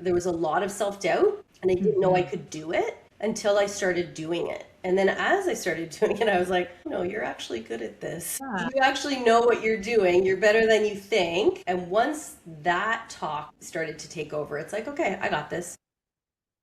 There was a lot of self-doubt, and I didn't know I could do it until I started doing it. And then as I started doing it, I was like, no, you're actually good at this. Yeah. You actually know what you're doing. You're better than you think. And once that talk started to take over, it's like, okay, I got this.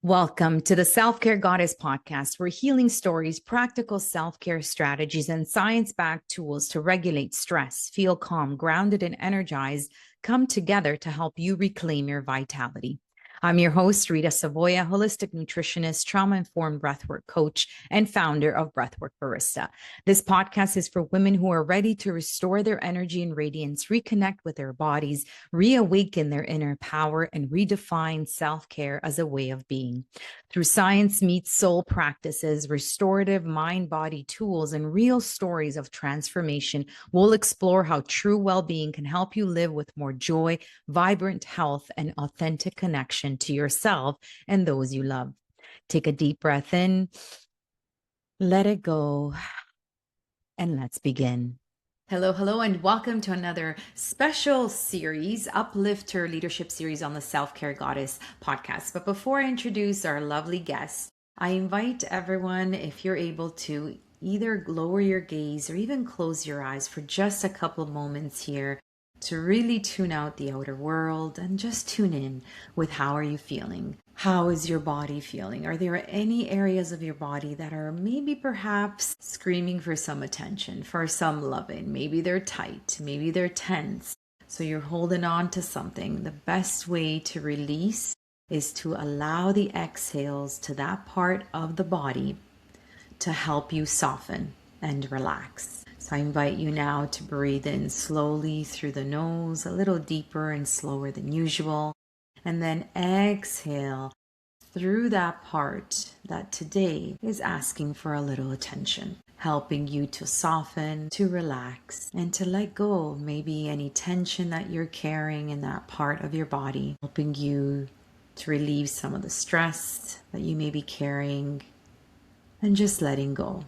Welcome to the Self-Care Goddess podcast, where healing stories, practical self-care strategies, and science-backed tools to regulate stress, feel calm, grounded, and energized come together to help you reclaim your vitality. I'm your host, Rita Savoya, holistic nutritionist, trauma-informed breathwork coach, and founder of Breathwork Barista. This podcast is for women who are ready to restore their energy and radiance, reconnect with their bodies, reawaken their inner power, and redefine self-care as a way of being. Through science meets soul practices, restorative mind-body tools, and real stories of transformation, we'll explore how true well-being can help you live with more joy, vibrant health, and authentic connection to yourself and those you love. Take a deep breath in, let it go, and let's begin. Hello, and welcome to another special series, UpliftHER Leadership Series on the Self-Care Goddess podcast. But before I introduce our lovely guest, I invite everyone, if you're able to, either lower your gaze or even close your eyes for just a couple moments here to really tune out the outer world and just tune in with how are you feeling? How is your body feeling? Are there any areas of your body that are maybe perhaps screaming for some attention, for some loving? Maybe they're tight, maybe they're tense. So you're holding on to something. The best way to release is to allow the exhales to that part of the body to help you soften and relax. So I invite you now to breathe in slowly through the nose, a little deeper and slower than usual. And then exhale through that part that today is asking for a little attention, helping you to soften, to relax, and to let go of maybe any tension that you're carrying in that part of your body, helping you to relieve some of the stress that you may be carrying, and just letting go,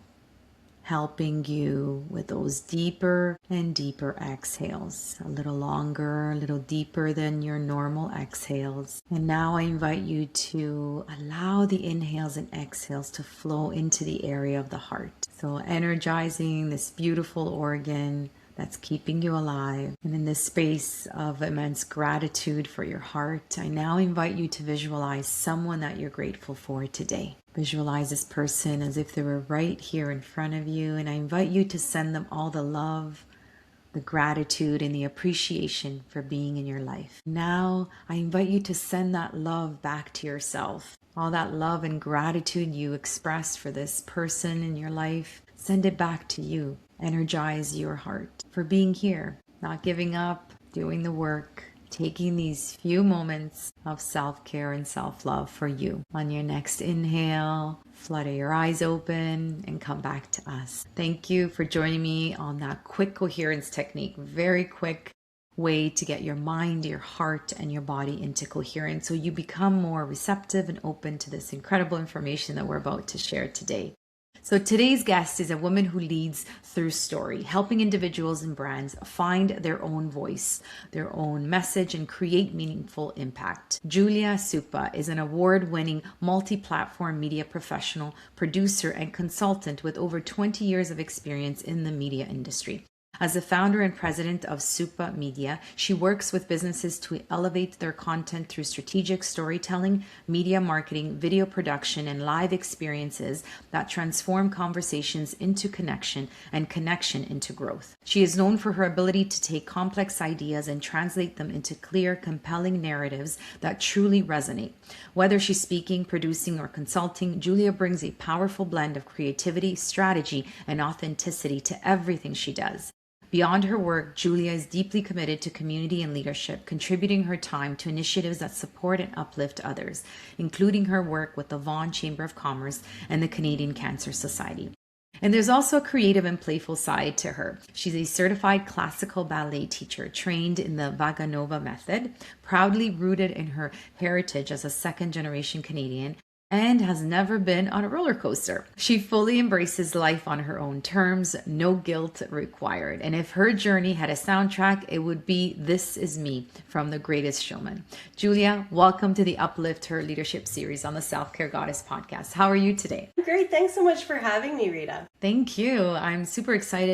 helping you with those deeper and deeper exhales, a little longer, a little deeper than your normal exhales. And now I invite you to allow the inhales and exhales to flow into the area of the heart. So energizing this beautiful organ that's keeping you alive. And in this space of immense gratitude for your heart, I now invite you to visualize someone that you're grateful for today. Visualize this person as if they were right here in front of you, and I invite you to send them all the love, the gratitude, and the appreciation for being in your life. Now, I invite you to send that love back to yourself. All that love and gratitude you expressed for this person in your life, send it back to you. Energize your heart for being here, not giving up, doing the work, taking these few moments of self-care and self-love for you. On your next inhale, flutter your eyes open and come back to us. Thank you for joining me on that quick coherence technique. Very quick way to get your mind, your heart, and your body into coherence so you become more receptive and open to this incredible information that we're about to share today. So today's guest is a woman who leads through story, helping individuals and brands find their own voice, their own message, and create meaningful impact. Julia Suppa is an award-winning multi-platform media professional, producer, and consultant with over 20 years of experience in the media industry. As the founder and president of Suppa Media, she works with businesses to elevate their content through strategic storytelling, media marketing, video production, and live experiences that transform conversations into connection and connection into growth. She is known for her ability to take complex ideas and translate them into clear, compelling narratives that truly resonate. Whether she's speaking, producing, or consulting, Julia brings a powerful blend of creativity, strategy, and authenticity to everything she does. Beyond her work, Julia is deeply committed to community and leadership, contributing her time to initiatives that support and uplift others, including her work with the Vaughan Chamber of Commerce and the Canadian Cancer Society. And there's also a creative and playful side to her. She's a certified classical ballet teacher trained in the Vaganova method, proudly rooted in her heritage as a second-generation Canadian, and has never been on a roller coaster. She fully embraces life on her own terms, no guilt required. And if her journey had a soundtrack, it would be This Is Me from The Greatest Showman. Julia, welcome to the Uplift Her Leadership series on the Self-Care Goddess podcast. How are you today? Great. Thanks so much for having me, Rita. Thank you. I'm super excited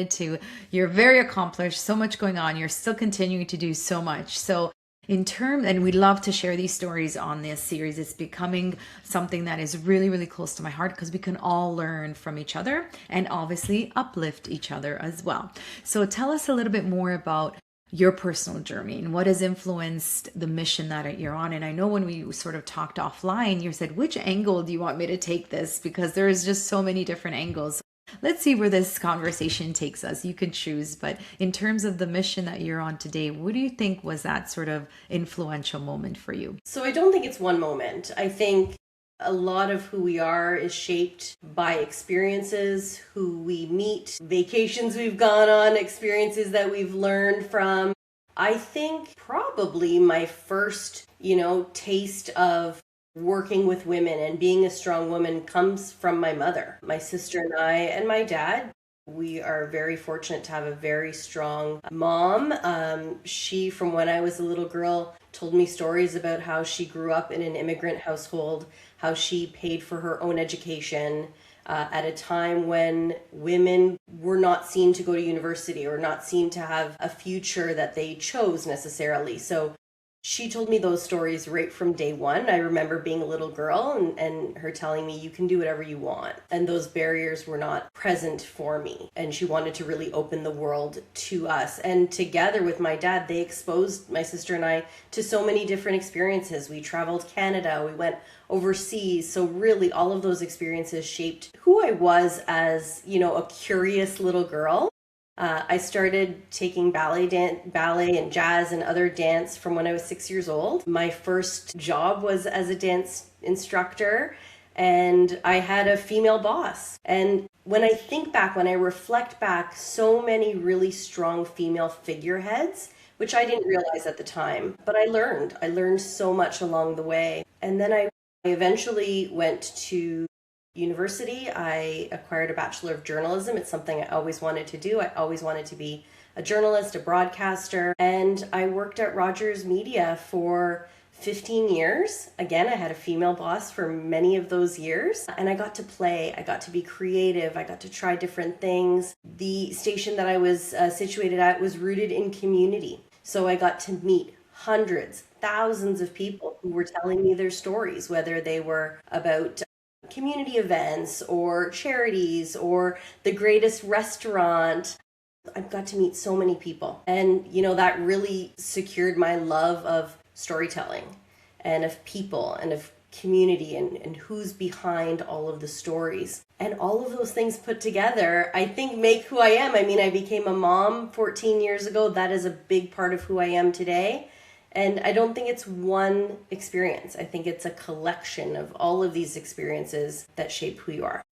you're very accomplished, so much going on. You're still continuing to do so much. So and we love to share these stories on this series. It's becoming something that is really, really close to my heart because we can all learn from each other and obviously uplift each other as well. So tell us a little bit more about your personal journey and what has influenced the mission that you're on. And I know when we sort of talked offline, you said, which angle do you want me to take this? Because there is just so many different angles. Let's see where this conversation takes us. You can choose. But in terms of the mission that you're on today, what do you think was that sort of influential moment for you? So I don't think it's one moment. I think a lot of who we are is shaped by experiences, who we meet, vacations we've gone on, experiences that we've learned from. I think probably my first, taste of working with women and being a strong woman comes from my mother. My sister and I and my dad, we are very fortunate to have a very strong mom. She, from when I was a little girl, told me stories about how she grew up in an immigrant household, how she paid for her own education at a time when women were not seen to go to university or not seen to have a future that they chose necessarily. So she told me those stories right from day one. I remember being a little girl and her telling me, you can do whatever you want. And those barriers were not present for me. And she wanted to really open the world to us. And together with my dad, they exposed my sister and I to so many different experiences. We traveled Canada, we went overseas. So really all of those experiences shaped who I was as, a curious little girl. I started taking ballet and jazz and other dance from when I was 6 years old. My first job was as a dance instructor, and I had a female boss. And when I reflect back, so many really strong female figureheads, which I didn't realize at the time, but I learned so much along the way. And then I eventually went to university. I acquired a Bachelor of Journalism. It's something I always wanted to do. I always wanted to be a journalist, a broadcaster, and I worked at Rogers Media for 15 years. Again, I had a female boss for many of those years, and I got to play. I got to be creative. I got to try different things. The station that I was situated at was rooted in community. So I got to meet hundreds, thousands of people who were telling me their stories, whether they were about community events or charities or the greatest restaurant. I've got to meet so many people. And, that really secured my love of storytelling and of people and of community and who's behind all of the stories. And all of those things put together, I think, make who I am. I mean, I became a mom 14 years ago. That is a big part of who I am today. And I don't think it's one experience. I think it's a collection of all of these experiences that shape who you are.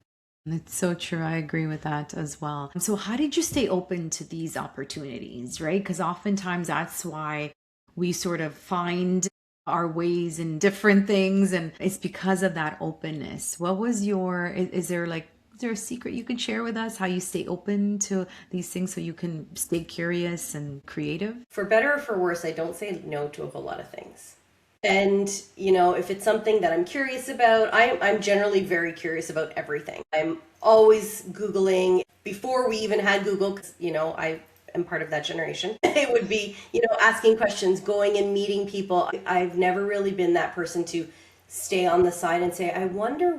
It's so true. I agree with that as well. So how did you stay open to these opportunities, right? Because oftentimes that's why we sort of find our ways in different things. And it's because of that openness. What was is there a secret you can share with us, how you stay open to these things so you can stay curious and creative? For better or for worse, I don't say no to a whole lot of things. And, if it's something that I'm curious about, I'm generally very curious about everything. I'm always Googling. Before we even had Google, because, I am part of that generation, it would be, asking questions, going and meeting people. I've never really been that person to stay on the side and say, I wonder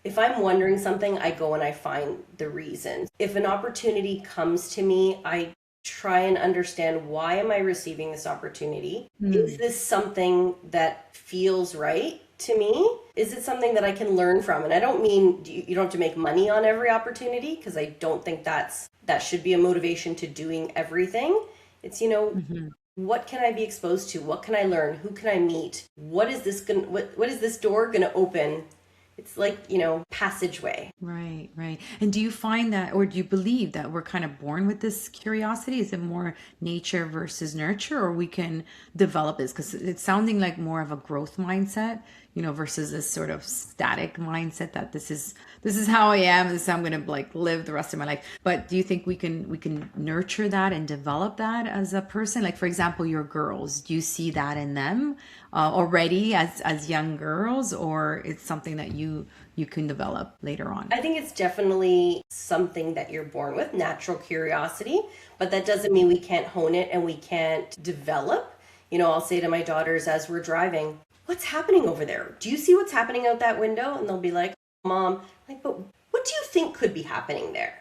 if I'm wondering something, I go and I find the reason. If an opportunity comes to me, I try and understand, why am I receiving this opportunity? Is this something that feels right to me? Is it something that I can learn from? And I don't mean you don't have to make money on every opportunity, because I don't think that should be a motivation to doing everything. It's, what can I be exposed to? What can I learn? Who can I meet? What is this door going to open It's like, passageway. Right, right. And do you find that, or do you believe that we're kind of born with this curiosity? Is it more nature versus nurture, or we can develop this? Because it's sounding like more of a growth mindset, versus this sort of static mindset that this is how I am. This is how I'm going to like live the rest of my life. But do you think we can nurture that and develop that as a person? Like, for example, your girls, do you see that in them already as young girls, or it's something that you can develop later on? I think it's definitely something that you're born with, natural curiosity, but that doesn't mean we can't hone it and we can't develop. I'll say to my daughters as we're driving, what's happening over there? Do you see what's happening out that window? And they'll be like, Mom, like, but what do you think could be happening there?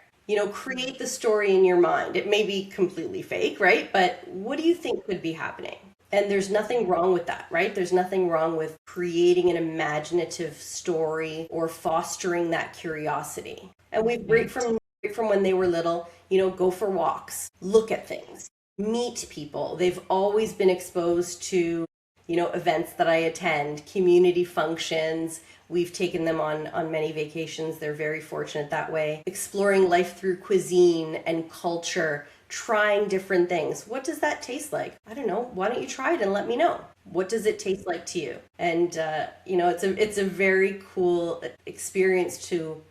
Create the story in your mind. It may be completely fake, right? But what do you think could be happening? And there's nothing wrong with that, right? There's nothing wrong with creating an imaginative story or fostering that curiosity. And right from when they were little, go for walks, look at things, meet people. They've always been exposed to, events that I attend, community functions. We've taken them on many vacations. They're very fortunate that way. Exploring life through cuisine and culture, trying different things. What does that taste like? I don't know. Why don't you try it and let me know? What does it taste like to you? And it's a very cool experience to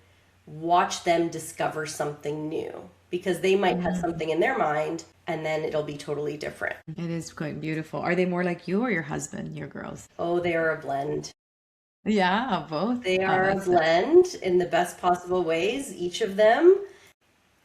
watch them discover something new, because they might have something in their mind and then it'll be totally different. It is quite beautiful. Are they more like you or your husband, your girls? Oh, they are a blend. Yeah, both. They are a blend in the best possible ways, each of them.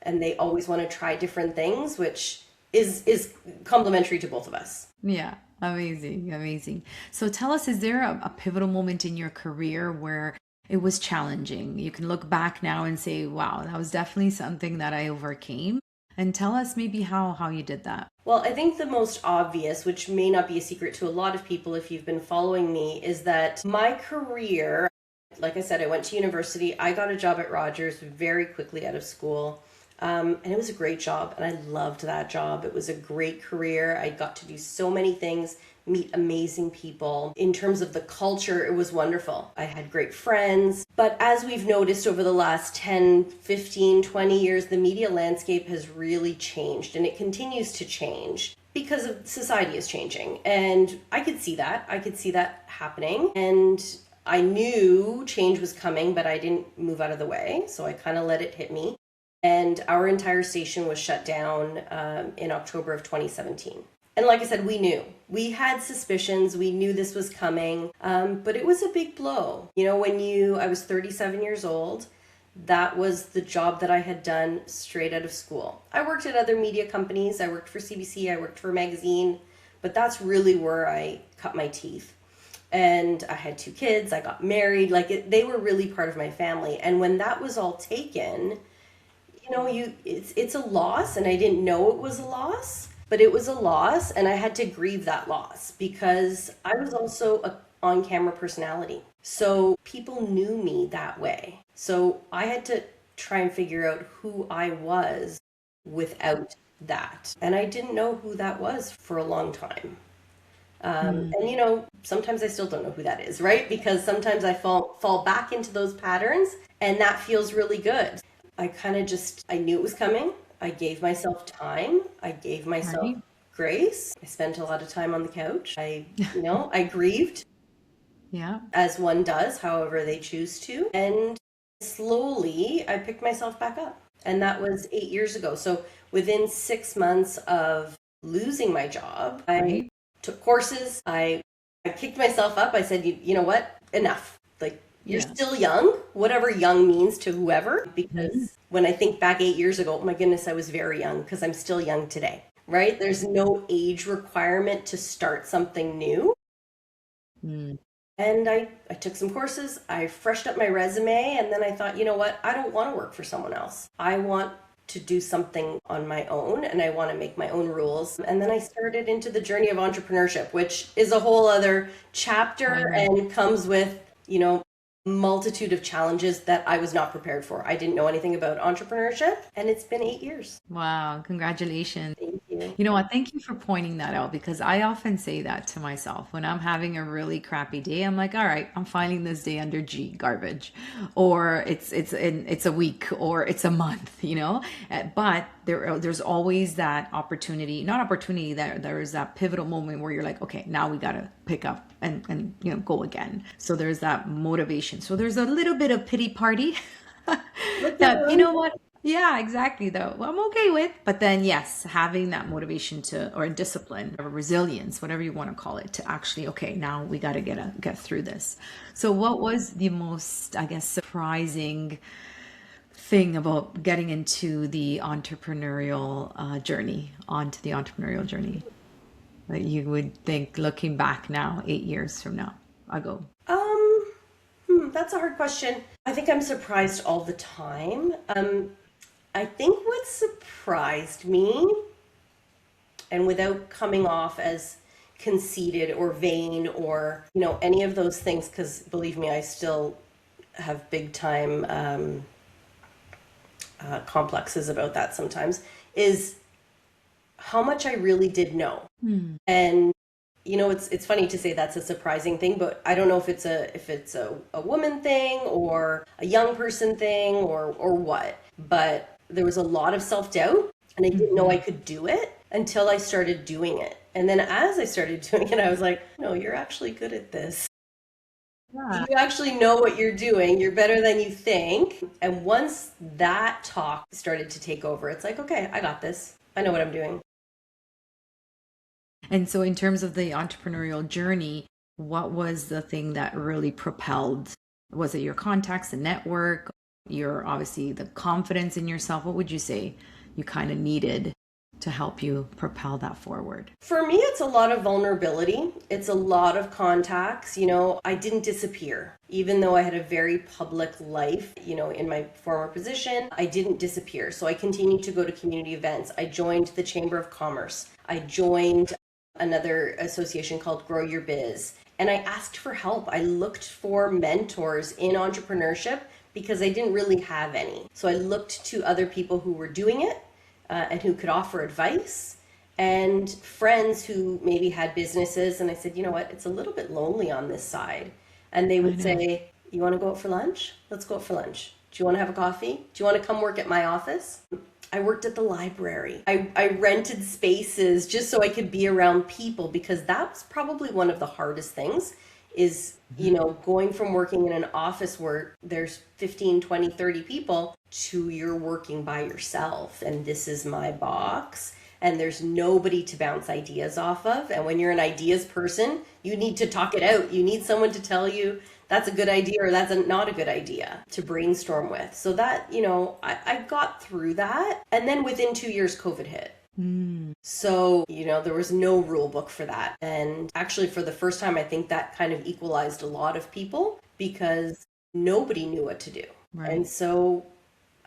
And they always want to try different things, which is complementary to both of us. Yeah, amazing, amazing. So tell us, is there a pivotal moment in your career where it was challenging? You can look back now and say, wow, that was definitely something that I overcame. And tell us maybe how you did that. Well, I think the most obvious, which may not be a secret to a lot of people if you've been following me, is that my career, like I said, I went to university. I got a job at Rogers very quickly out of school. And it was a great job, and I loved that job. It was a great career. I got to do so many things, meet amazing people. In terms of the culture, it was wonderful. I had great friends. But as we've noticed over the last 10, 15, 20 years, the media landscape has really changed, and it continues to change because of society is changing. And I could see that. I could see that happening. And I knew change was coming, but I didn't move out of the way. So I kind of let it hit me. And our entire station was shut down in October of 2017. And like I said, we knew. We had suspicions. We knew this was coming. But it was a big blow. I was 37 years old. That was the job that I had done straight out of school. I worked at other media companies. I worked for CBC. I worked for a magazine. But that's really where I cut my teeth. And I had 2 kids. I got married. They were really part of my family. And when that was all taken, it's a loss, and I didn't know it was a loss, but it was a loss, and I had to grieve that loss because I was also an on-camera personality. So people knew me that way. So I had to try and figure out who I was without that. And I didn't know who that was for a long time. And sometimes I still don't know who that is, right? Because sometimes I fall back into those patterns, and that feels really good. I knew it was coming. I gave myself time. I gave myself grace. I spent a lot of time on the couch. I grieved. Yeah. As one does, however they choose to. And slowly I picked myself back up. And that was 8 years ago. So within 6 months of losing my job, I took courses. I picked myself up. I said, you know what? Enough. You're still young, whatever young means to whoever, because when I think back 8 years ago, oh my goodness, I was very young, because I'm still young today, right? There's no age requirement to start something new. And I took some courses, I freshed up my resume, and then I thought, you know what? I don't want to work for someone else. I want to do something on my own, and I want to make my own rules. And then I started into the journey of entrepreneurship, which is a whole other chapter and comes with, multitude of challenges that I was not prepared for. I didn't know anything about entrepreneurship, and it's been 8 years. Wow, congratulations. Thank you. you. You know what? Thank you for pointing that out because I often say that to myself when I'm having a really crappy day. I'm like, all right, I'm filing this day under G, garbage, or it's a week or it's a month, you know. But there's always that opportunity, not opportunity, that there's that pivotal moment where you're like, okay, now we gotta pick up and you know, go again. So there's that motivation. So there's a little bit of pity party Look at that, you them. know what? Yeah, exactly. Though I'm okay with, but then yes, having that motivation to, or discipline or resilience, whatever you want to call it, to actually, okay, now we got to get through this. So what was the most, I guess, surprising thing about getting into the entrepreneurial journey, onto the entrepreneurial journey, that you would think looking back now, 8 years from now ago? That's a hard question. I think I'm surprised all the time. I think what surprised me, and without coming off as conceited or vain or, you know, any of those things, because believe me, I still have big time complexes about that sometimes, is how much I really did know. And you know, it's funny to say that's a surprising thing, but I don't know if it's a woman thing or a young person thing or what. But there was a lot of self-doubt, and I didn't know I could do it until I started doing it. And then as I started doing it, I was like, no, you're actually good at this. Yeah. You actually know what you're doing. You're better than you think. And once that talk started to take over, it's like, okay, I got this. I know what I'm doing. And so, in terms of the entrepreneurial journey, what was the thing that really propelled? Was it your contacts, the network, your obviously the confidence in yourself? What would you say you kind of needed to help you propel that forward? For me, it's a lot of vulnerability. It's a lot of contacts. You know, I didn't disappear. Even though I had a very public life, you know, in my former position, I didn't disappear. So I continued to go to community events. I joined the Chamber of Commerce. I joined another association called Grow Your Biz. And I asked for help. I looked for mentors in entrepreneurship because I didn't really have any. So I looked to other people who were doing it and who could offer advice, and friends who maybe had businesses. And I said, you know what, it's a little bit lonely on this side. And they would say, you want to go out for lunch? Let's go out for lunch. Do you want to have a coffee? Do you want to come work at my office? I worked at the library. I rented spaces just so I could be around people, because that was probably one of the hardest things is, you know, going from working in an office where there's 15, 20, 30 people to you're working by yourself and this is my box and there's nobody to bounce ideas off of. And when you're an ideas person, you need to talk it out. You need someone to tell you that's a good idea or that's not a good idea to brainstorm with. So that, you know, I got through that. And then within 2 years, COVID hit. So, you know, there was no rule book for that. And actually, for the first time, I think that kind of equalized a lot of people because nobody knew what to do. Right. And so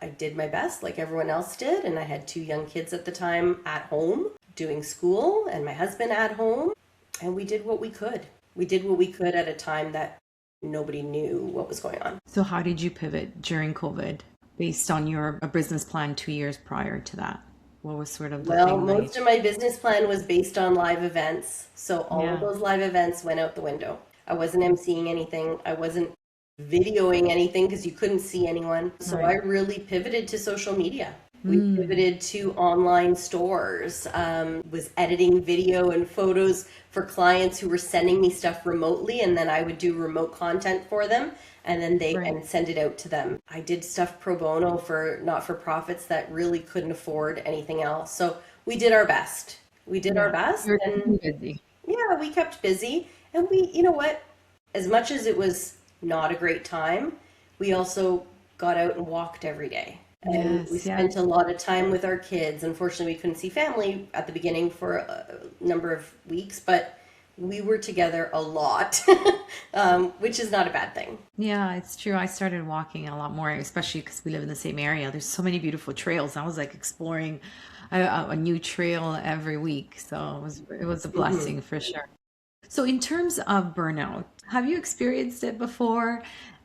I did my best like everyone else did. And I had 2 young kids at the time at home doing school and my husband at home. And we did what we could. We did what we could at a time that nobody knew what was going on. So how did you pivot during COVID based on your business plan 2 years prior to that? What was sort of the Well, thing most of my business plan was based on live events. So all Yeah. of those live events went out the window. I wasn't emceeing anything. I wasn't videoing anything because you couldn't see anyone. So Right. I really pivoted to social media. We pivoted to online stores, was editing video and photos for clients who were sending me stuff remotely, and then I would do remote content for them, and then they Right. and send it out to them. I did stuff pro bono for not-for-profits that really couldn't afford anything else. So we did our best. We did our best, You're and busy. yeah, we kept busy. And we, you know what, as much as it was not a great time, we also got out and walked every day. And we Yes, spent a lot of time with our kids. Unfortunately, we couldn't see family at the beginning for a number of weeks, but we were together a lot, which is not a bad thing. Yeah, it's true. I started walking a lot more, especially because we live in the same area. There's so many beautiful trails. I was like exploring a new trail every week. So it was a blessing for sure. So in terms of burnout, have you experienced it before?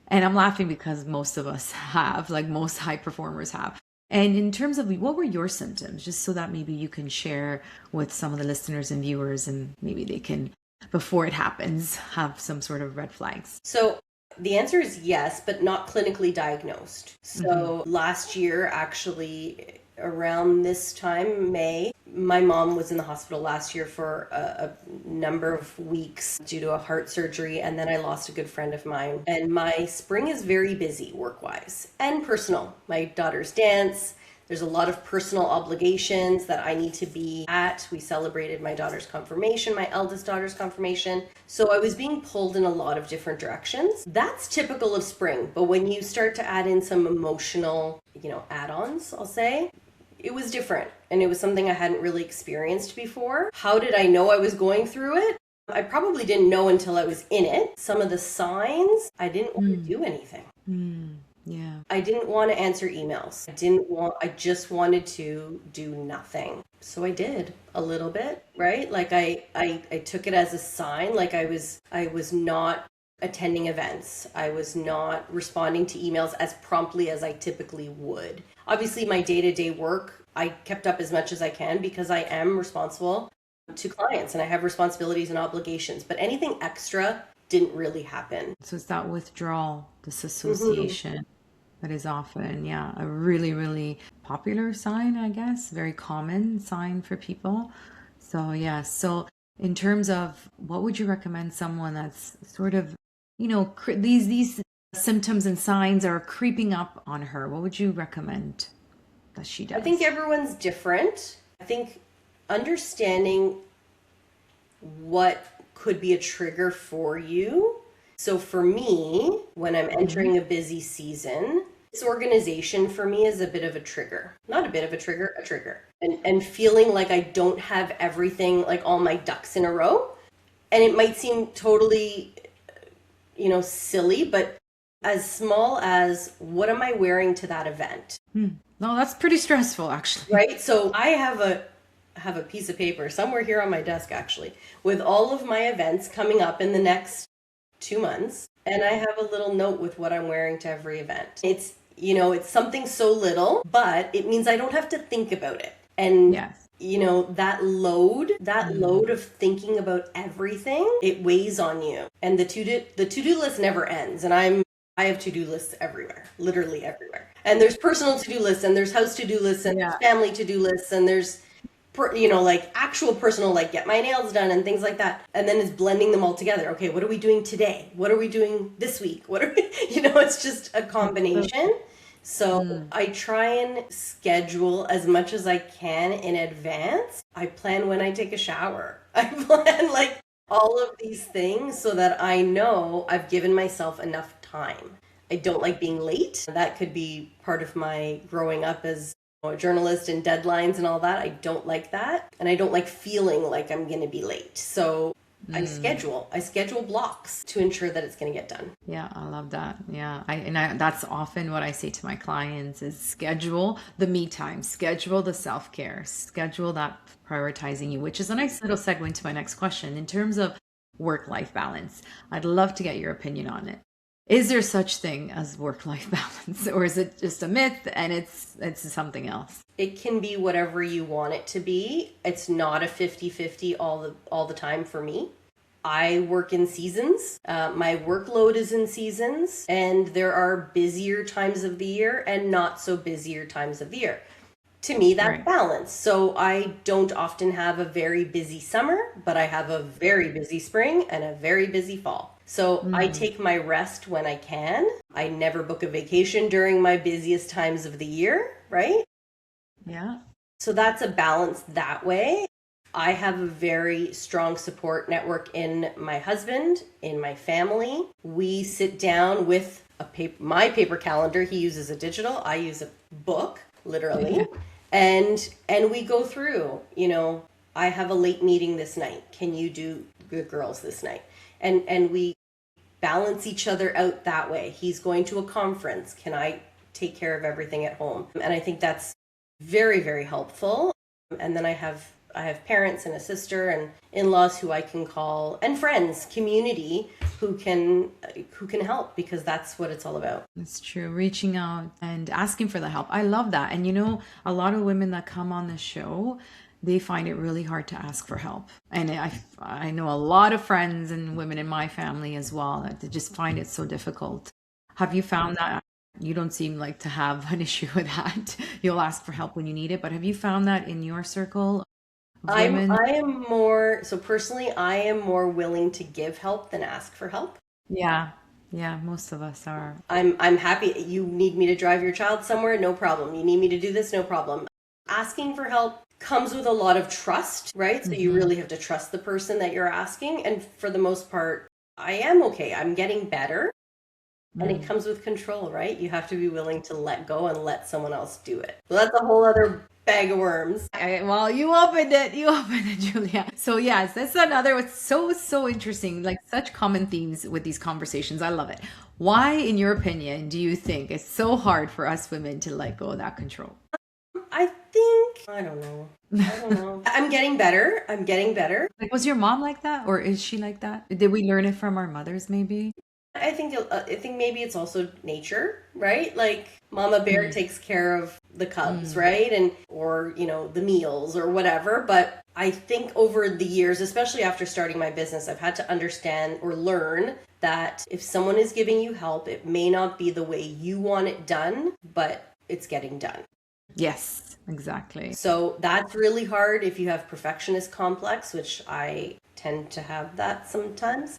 And I'm laughing because most of us have, like most high performers have. And in terms of what were your symptoms, just so that maybe you can share with some of the listeners and viewers, and maybe they can, before it happens, have some sort of red flags? So the answer is yes, but not clinically diagnosed. So last year, actually, around this time, May, my mom was in the hospital last year for a number of weeks due to a heart surgery, and then I lost a good friend of mine. And my spring is very busy work-wise and personal. My daughters dance. There's a lot of personal obligations that I need to be at. We celebrated my daughter's confirmation, my eldest daughter's confirmation. So I was being pulled in a lot of different directions. That's typical of spring. But when you start to add in some emotional, add-ons, I'll say, it was different. And it was something I hadn't really experienced before. How did I know I was going through it? I probably didn't know until I was in it. Some of the signs, I didn't want to do anything. Yeah. I didn't want to answer emails. I just wanted to do nothing. So I did a little bit, right? Like I took it as a sign, like I was not attending events. I was not responding to emails as promptly as I typically would. Obviously, my day-to-day work, I kept up as much as I can because I am responsible to clients and I have responsibilities and obligations, but anything extra didn't really happen. So it's that withdrawal, disassociation. That is often, a really, really popular sign, I guess, very common sign for people. So, so in terms of what would you recommend someone that's sort of, these symptoms and signs are creeping up on her? What would you recommend that she does? I think everyone's different. I think understanding what could be a trigger for you. So for me, when I'm entering a busy season, this organization for me is a bit of a trigger. Not a bit of a trigger. And feeling like I don't have everything, like all my ducks in a row. And it might seem totally, silly, but as small as what am I wearing to that event? No, that's pretty stressful, actually. Right? So I have a piece of paper somewhere here on my desk, actually, with all of my events coming up in the next 2 months. And I have a little note with what I'm wearing to every event. It's, it's something so little, but it means I don't have to think about it. And, that load of thinking about everything, it weighs on you. And the to-do list never ends. And I have to-do lists everywhere, literally everywhere. And there's personal to-do lists and there's house to-do lists and there's family to-do lists and there's like actual personal, like get my nails done and things like that. And then it's blending them all together. Okay, what are we doing today? What are we doing this week? What are we, it's just a combination. So I try and schedule as much as I can in advance. I plan when I take a shower. I plan like all of these things so that I know I've given myself enough time. I don't like being late. That could be part of my growing up as a journalist and deadlines and all that. I don't like that. And I don't like feeling like I'm going to be late. So I schedule blocks to ensure that it's going to get done. Yeah, I love that. Yeah. That's often what I say to my clients is schedule the me time, schedule the self-care, schedule that prioritizing you, which is a nice little segue into my next question. In terms of work-life balance, I'd love to get your opinion on it. Is there such thing as work-life balance, or is it just a myth and it's something else? It can be whatever you want it to be. It's not a 50-50 all the time for me. I work in seasons. My workload is in seasons, and there are busier times of the year and not so busier times of the year. To me, that's balance. So I don't often have a very busy summer, but I have a very busy spring and a very busy fall. So I take my rest when I can. I never book a vacation during my busiest times of the year, right? Yeah. So that's a balance that way. I have a very strong support network in my husband, in my family. We sit down with my paper calendar. He uses a digital. I use a book, literally. And we go through, I have a late meeting this night. Can you do Good Girls this night? And we balance each other out that way. He's going to a conference. Can I take care of everything at home? And I think that's very, very helpful. And then I have parents and a sister and in-laws who I can call, and friends, community who can help, because that's what it's all about. It's true. Reaching out and asking for the help. I love that. And you know, a lot of women that come on the show, they find it really hard to ask for help. And I know a lot of friends and women in my family as well that they just find it so difficult. Have you found that? You don't seem like to have an issue with that. You'll ask for help when you need it, but have you found that in your circle of women? I am more, so personally, I am more willing to give help than ask for help. Yeah. Yeah, most of us are. I'm happy. You need me to drive your child somewhere? No problem. You need me to do this? No problem. Asking for help comes with a lot of trust, right? So you really have to trust the person that you're asking. And for the most part, I am okay. I'm getting better. And it comes with control, right? You have to be willing to let go and let someone else do it. So that's a whole other bag of worms. Well, you opened it, Julia. So yes, that's another, it's so interesting, like such common themes with these conversations. I love it. Why, in your opinion, do you think it's so hard for us women to let go of that control? I don't know. I'm getting better. Like, was your mom like that, or is she like that? Did we learn it from our mothers, maybe? I think maybe it's also nature, right? Like Mama Bear takes care of the cubs, right? And or the meals or whatever. But I think over the years, especially after starting my business, I've had to understand or learn that if someone is giving you help, it may not be the way you want it done, but it's getting done. Yes, exactly. So that's really hard if you have perfectionist complex, which I tend to have that sometimes.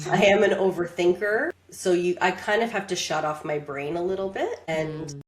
I am an overthinker, so I kind of have to shut off my brain a little bit, and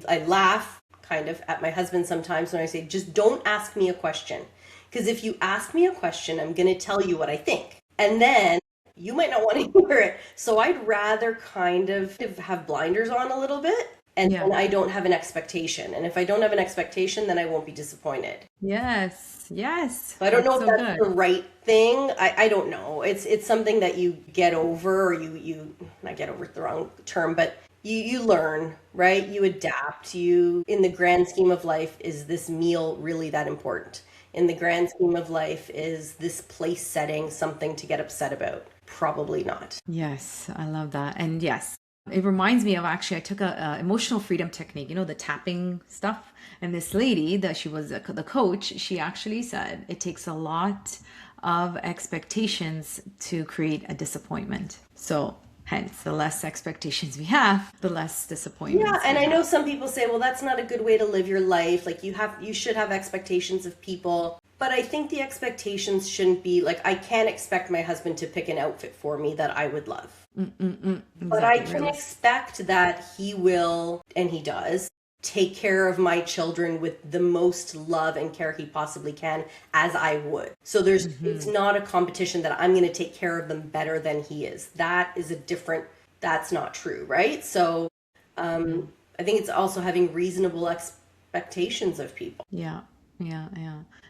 I laugh kind of at my husband sometimes when I say, just don't ask me a question, because if you ask me a question, I'm going to tell you what I think, and then you might not want to hear it. So I'd rather kind of have blinders on a little bit. And then I don't have an expectation. And if I don't have an expectation, then I won't be disappointed. Yes. So I don't know if that's the right thing. I don't know. It's something that you get over, or you not get over, the wrong term, but you learn, right? You adapt. In the grand scheme of life, is this meal really that important? In the grand scheme of life, is this place setting something to get upset about? Probably not. Yes, I love that. And yes, it reminds me of, actually, I took a emotional freedom technique, the tapping stuff. And this lady that she was the coach, she actually said it takes a lot of expectations to create a disappointment. So hence, the less expectations we have, the less disappointment. Yeah, and I know some people say, well, that's not a good way to live your life. Like you should have expectations of people. But I think the expectations shouldn't be like, I can't expect my husband to pick an outfit for me that I would love. Exactly. But I can expect that he will, and he does, take care of my children with the most love and care he possibly can, as I would. So it's not a competition that I'm going to take care of them better than he is. That's not true, right? So I think it's also having reasonable expectations of people. Yeah.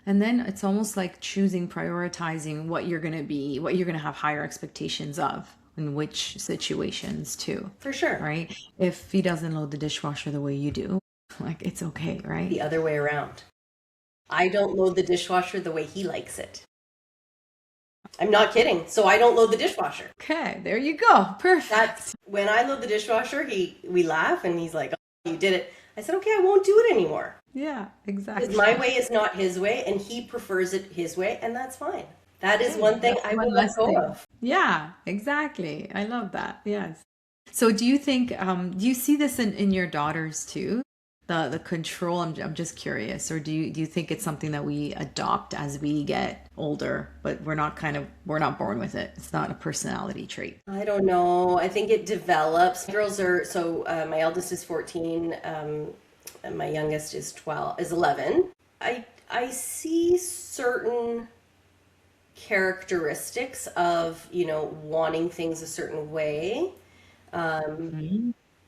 And then it's almost like prioritizing what you're going to have higher expectations of, in which situations too. For sure. Right? If he doesn't load the dishwasher the way you do, like, it's okay, right? The other way around. I don't load the dishwasher the way he likes it. I'm not kidding. So I don't load the dishwasher. Okay, there you go. Perfect. When I load the dishwasher, we laugh and he's like, oh, you did it. I said, okay, I won't do it anymore. Yeah, exactly. Because my way is not his way, and he prefers it his way, and that's fine. That is one thing I will let go of. Yeah, exactly. I love that. Yes. So do you think, do you see this in your daughters too? The control, I'm just curious, or do you think it's something that we adopt as we get older, but we're not born with it? It's not a personality trait. I don't know. I think it develops. Girls are, my eldest is 14, and my youngest is 11. I see certain characteristics of, wanting things a certain way,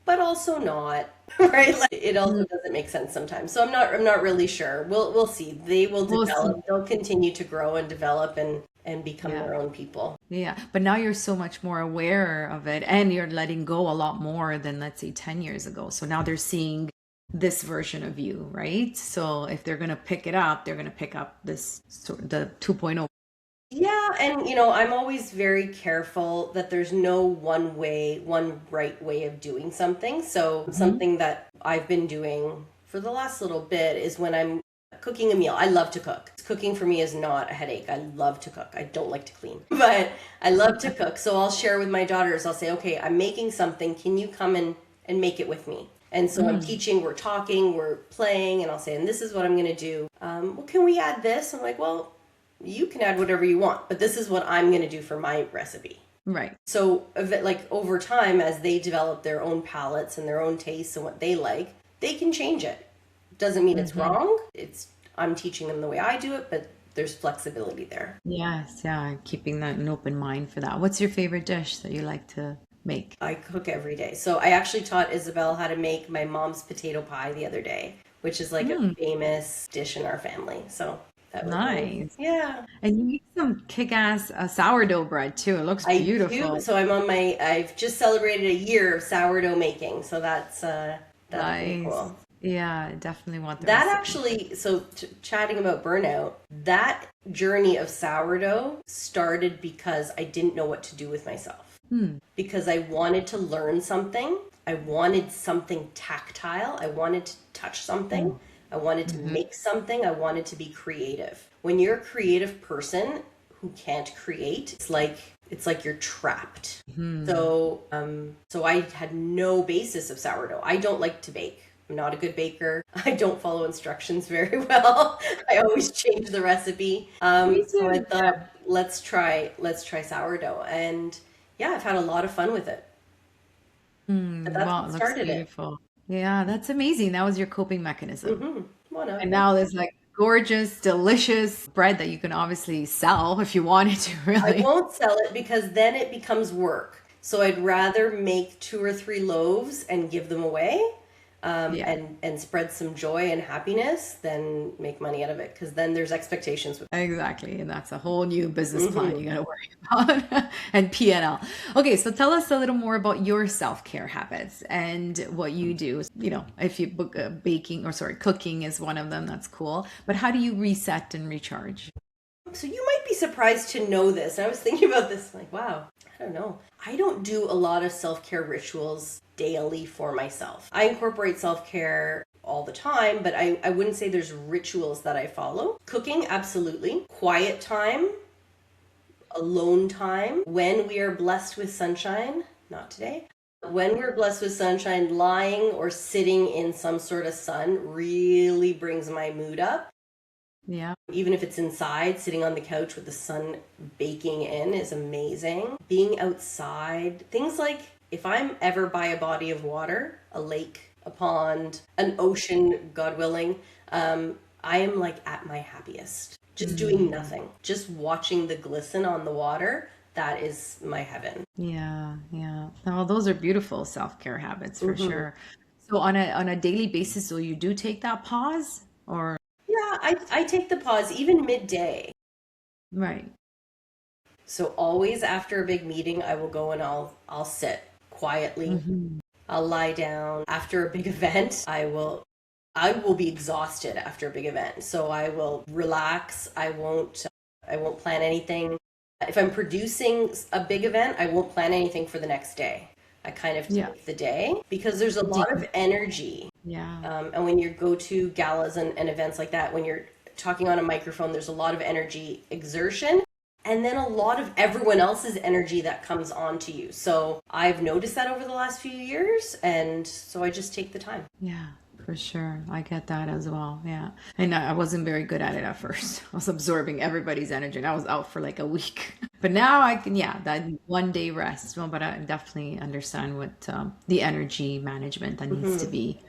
but also not, right? Like, it also doesn't make sense sometimes. So I'm not really sure. We'll see. They will develop. They'll continue to grow and develop and become their own people. Yeah. But now you're so much more aware of it, and you're letting go a lot more than, let's say, 10 years ago. So now they're seeing this version of you, right? So if they're going to pick it up, they're going to pick up the 2.0. Yeah, and I'm always very careful that there's no one right way of doing something. So Mhm. something that I've been doing for the last little bit is when I'm cooking a meal. I love to cook. Cooking for me is not a headache. I love to cook. I don't like to clean, but I love to cook. So I'll share with my daughters. I'll say, "Okay, I'm making something. Can you come and make it with me?" And so I'm Mm. teaching, we're talking, we're playing, and I'll say, "And this is what I'm going to do. Well, can we add this?" I'm like, "Well, you can add whatever you want, but this is what I'm going to do for my recipe." Right. So, like over time, as they develop their own palates and their own tastes and what they like, they can change it. Doesn't mean it's Hmm. wrong. I'm teaching them the way I do it, but there's flexibility there. Yes, yeah, keeping that an open mind for that. What's your favorite dish that you like to make? I cook every day. So I actually taught Isabel how to make my mom's potato pie the other day, which is like a Mm, famous dish in our family. So that was nice. nice. Yeah. And you make some kick-ass sourdough bread too. It looks I do. beautiful. So I've just celebrated a year of sourdough making. So that's pretty Nice. cool. Yeah, I definitely want the That recipe. actually, so chatting about burnout, that journey of sourdough started because I didn't know what to do with myself. Hmm. Because I wanted to learn something. I wanted something tactile. I wanted to touch something. I wanted to Mm-hmm. make something. I wanted to be creative. When you're a creative person who can't create, it's like you're trapped. Hmm. So I had no basis of sourdough. I don't like to bake. I'm not a good baker. I don't follow instructions very well. I always change the recipe. Me So I too. thought, let's try sourdough, and yeah, I've had a lot of fun with it. But Hmm. that's Wow, what it looks started it. beautiful. Yeah, that's amazing. That was your coping mechanism. One of And them. now there's like gorgeous, delicious bread that you can obviously sell if you wanted to, I really. won't sell it because then it becomes work. So I'd rather make 2 or 3 loaves and give them away, Yeah. and spread some joy and happiness than make money out of it because then there's expectations with. Exactly. And that's a whole new business plan you got to worry about and P&L. Okay, so tell us a little more about your self-care habits and what you do. You know, if you book baking or sorry, cooking is one of them, that's cool. But how do you reset and recharge? So you might be surprised to know this. I was thinking about this, like, wow, I don't know. I don't do a lot of self-care rituals daily for myself. I incorporate self-care all the time, but I wouldn't say there's rituals that I follow. Cooking, absolutely. Quiet time, alone time. When we are blessed with sunshine, not today. When we're blessed with sunshine, lying or sitting in some sort of sun really brings my mood up. Yeah. Even if it's inside, sitting on the couch with the sun baking in is amazing. Being outside, things like if I'm ever by a body of water, a lake, a pond, an ocean, God willing, I am like at my happiest. Just doing Mm, nothing, just watching the glisten on the water. That is my heaven. yeah, yeah. Oh, those are beautiful self-care habits for Hmm. sure. So on a daily basis, so you do take that pause or Yeah, I take the pause even midday. right. So always after a big meeting, I will go and I'll sit quietly. Hmm. I'll lie down. After a big event, I will be exhausted after a big event. So I will relax. I won't plan anything. If I'm producing a big event, I won't plan anything for the next day. I kind of Yeah. take the day because there's a lot of Decom energy. yeah. And when you go to galas and events like that, when you're talking on a microphone, there's a lot of energy exertion and then a lot of everyone else's energy that comes onto you. So I've noticed that over the last few years. And so I just take the time. Yeah, for sure. I get that as well. Yeah. And I wasn't very good at it at first. I was absorbing everybody's energy and I was out for like a week. But now I can, yeah, that 1 day rest. Well, but I definitely understand what the energy management that needs to Hmm. be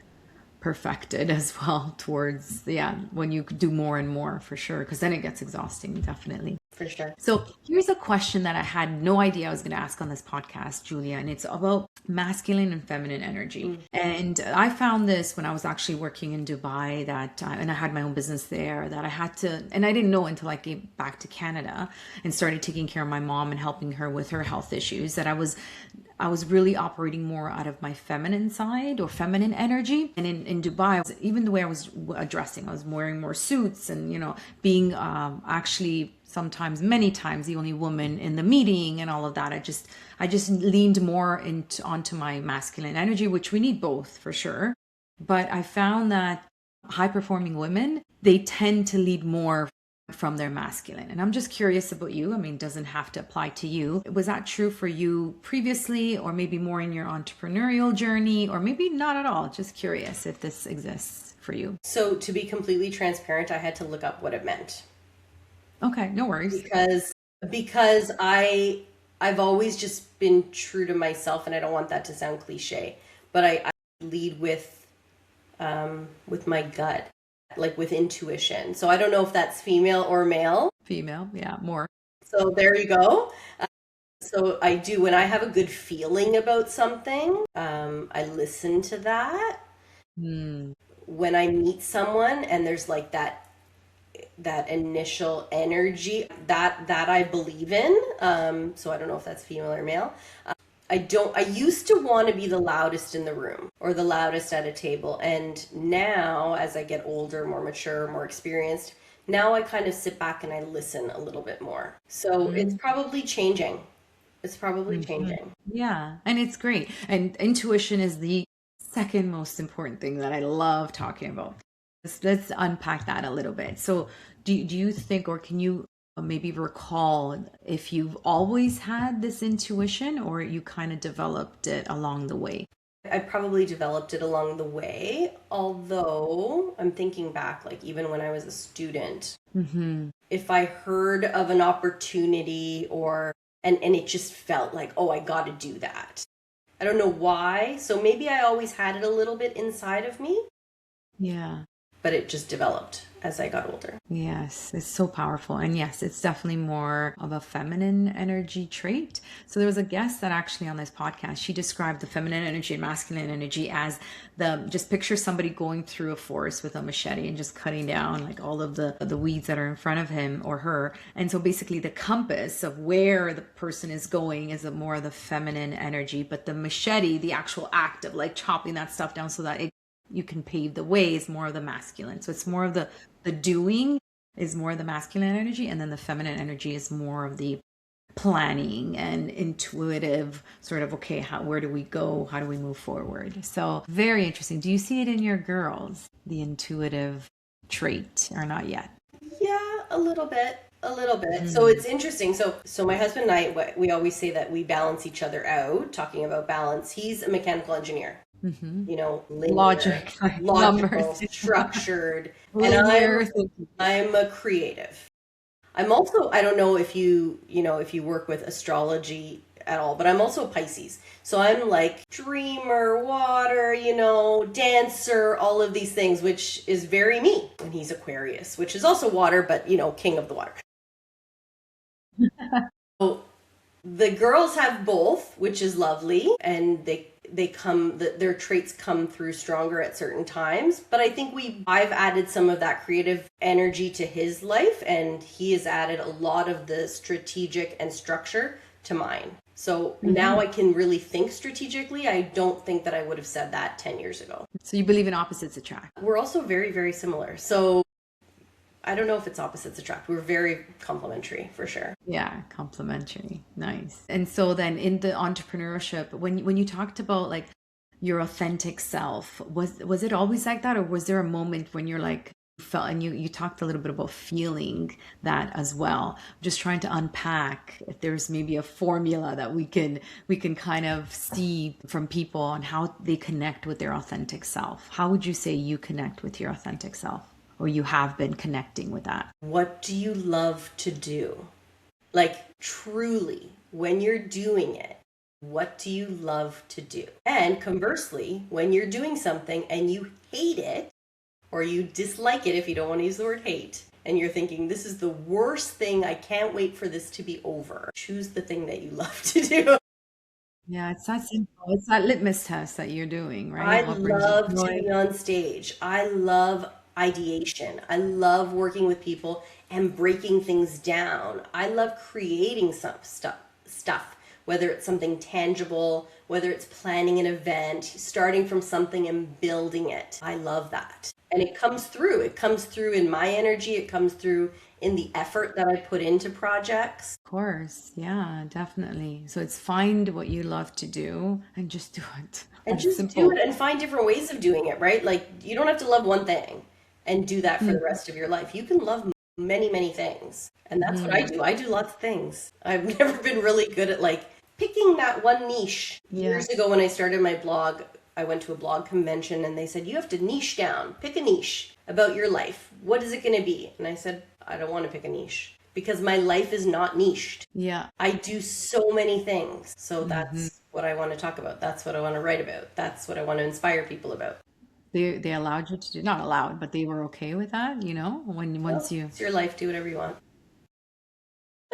perfected as well towards, yeah, when you do more and more for sure, because then it gets exhausting, definitely. For sure. So here's a question that I had no idea I was going to ask on this podcast, Julia, and it's about masculine and feminine energy. And I found this when I was actually working in Dubai and I had my own business there that I had to, and I didn't know until I came back to Canada and started taking care of my mom and helping her with her health issues that I was really operating more out of my feminine side or feminine energy. And in Dubai, even the way I was dressing, I was wearing more suits and, being actually sometimes, many times, the only woman in the meeting and all of that. I just leaned more onto my masculine energy, which we need both for sure. But I found that high performing women, they tend to lead more from their masculine. And I'm just curious about you. I mean, it doesn't have to apply to you. Was that true for you previously, or maybe more in your entrepreneurial journey, or maybe not at all? Just curious if this exists for you. So to be completely transparent, I had to look up what it meant. Okay, no worries. Because I've always just been true to myself, and I don't want that to sound cliche, but I lead with my gut, like with intuition. So I don't know if that's female or male. Female, yeah, more. So there you go. So I do, when I have a good feeling about something, I listen to that. When I meet someone and there's like that initial energy that I believe in. So I don't know if that's female or male. I used to want to be the loudest in the room or the loudest at a table. And now, as I get older, more mature, more experienced, now I kind of sit back and I listen a little bit more. So it's probably changing. It's probably changing. Yeah. And it's great. And intuition is the second most important thing that I love talking about. Let's unpack that a little bit. So do you think, or can you maybe recall if you've always had this intuition, or you kind of developed it along the way? I probably developed it along the way, although I'm thinking back, like even when I was a student, if I heard of an opportunity and it just felt like, oh, I got to do that. I don't know why. So maybe I always had it a little bit inside of me. Yeah. But it just developed as I got older. Yes, it's so powerful. And yes, it's definitely more of a feminine energy trait. So there was a guest that actually on this podcast, she described the feminine energy and masculine energy as just picture somebody going through a forest with a machete and just cutting down like all of the weeds that are in front of him or her. And so basically the compass of where the person is going is more of the feminine energy, but the machete, the actual act of like chopping that stuff down so that you can pave the way, is more of the masculine. So it's more of the doing is more of the masculine energy, and then the feminine energy is more of the planning and intuitive sort of, okay, where do we go? How do we move forward? So very interesting. Do you see it in your girls, the intuitive trait, or not yet? Yeah, a little bit. So it's interesting. So my husband and I, we always say that we balance each other out. Talking about balance, he's a mechanical engineer. Linear, logical, structured, and I'm a creative. I'm also, I don't know if you work with astrology at all, but I'm also Pisces. So I'm like dreamer, water, dancer, all of these things, which is very me. And he's Aquarius, which is also water, but king of the water. So the girls have both, which is lovely, and their traits come through stronger at certain times. But I think I've added some of that creative energy to his life, and he has added a lot of the strategic and structure to mine. So now I can really think strategically. I don't think that I would have said that 10 years ago. So you believe in opposites attract? We're also very, very similar. So I don't know if it's opposites attract. We're very complementary for sure. Yeah, complementary. Nice. And so then in the entrepreneurship, when you talked about like your authentic self, was it always like that, or was there a moment when you're like felt, and you talked a little bit about feeling that as well? I'm just trying to unpack if there's maybe a formula that we can kind of see from people on how they connect with their authentic self. How would you say you connect with your authentic self? Or you have been connecting with that? What do you love to do? Like truly, when you're doing it, what do you love to do? And conversely, when you're doing something and you hate it, or you dislike it, if you don't want to use the word hate, and you're thinking, this is the worst thing, I can't wait for this to be over. Choose the thing that you love to do. Yeah, it's that simple. It's that litmus test that you're doing, right? I love to be on stage. I love ideation. I love working with people and breaking things down. I love creating some stuff, whether it's something tangible, whether it's planning an event, starting from something and building it. I love that. And it comes through. It comes through in my energy. It comes through in the effort that I put into projects. Of course. Yeah, definitely. So it's find what you love to do and just do it. And It's just do simple. it and find different ways of doing it, right? Like you don't have to love one thing and do that for the Mhm. rest of your life. You can love many, many things. And that's what I Mhm. do. I do lots of things. I've never been really good at like picking that one niche. Yeah. Years ago when I started my blog, I went to a blog convention and they said, you have to niche down, pick a niche about your life. What is it going to be? And I said, I don't want to pick a niche because my life is not niched. Yeah. I do so many things. So Hmm. that's what I want to talk about. That's what I want to write about. That's what I want to inspire people about. They allowed you to do, not allowed, but they were okay with that, when once Well, you. it's your life. Do whatever you want.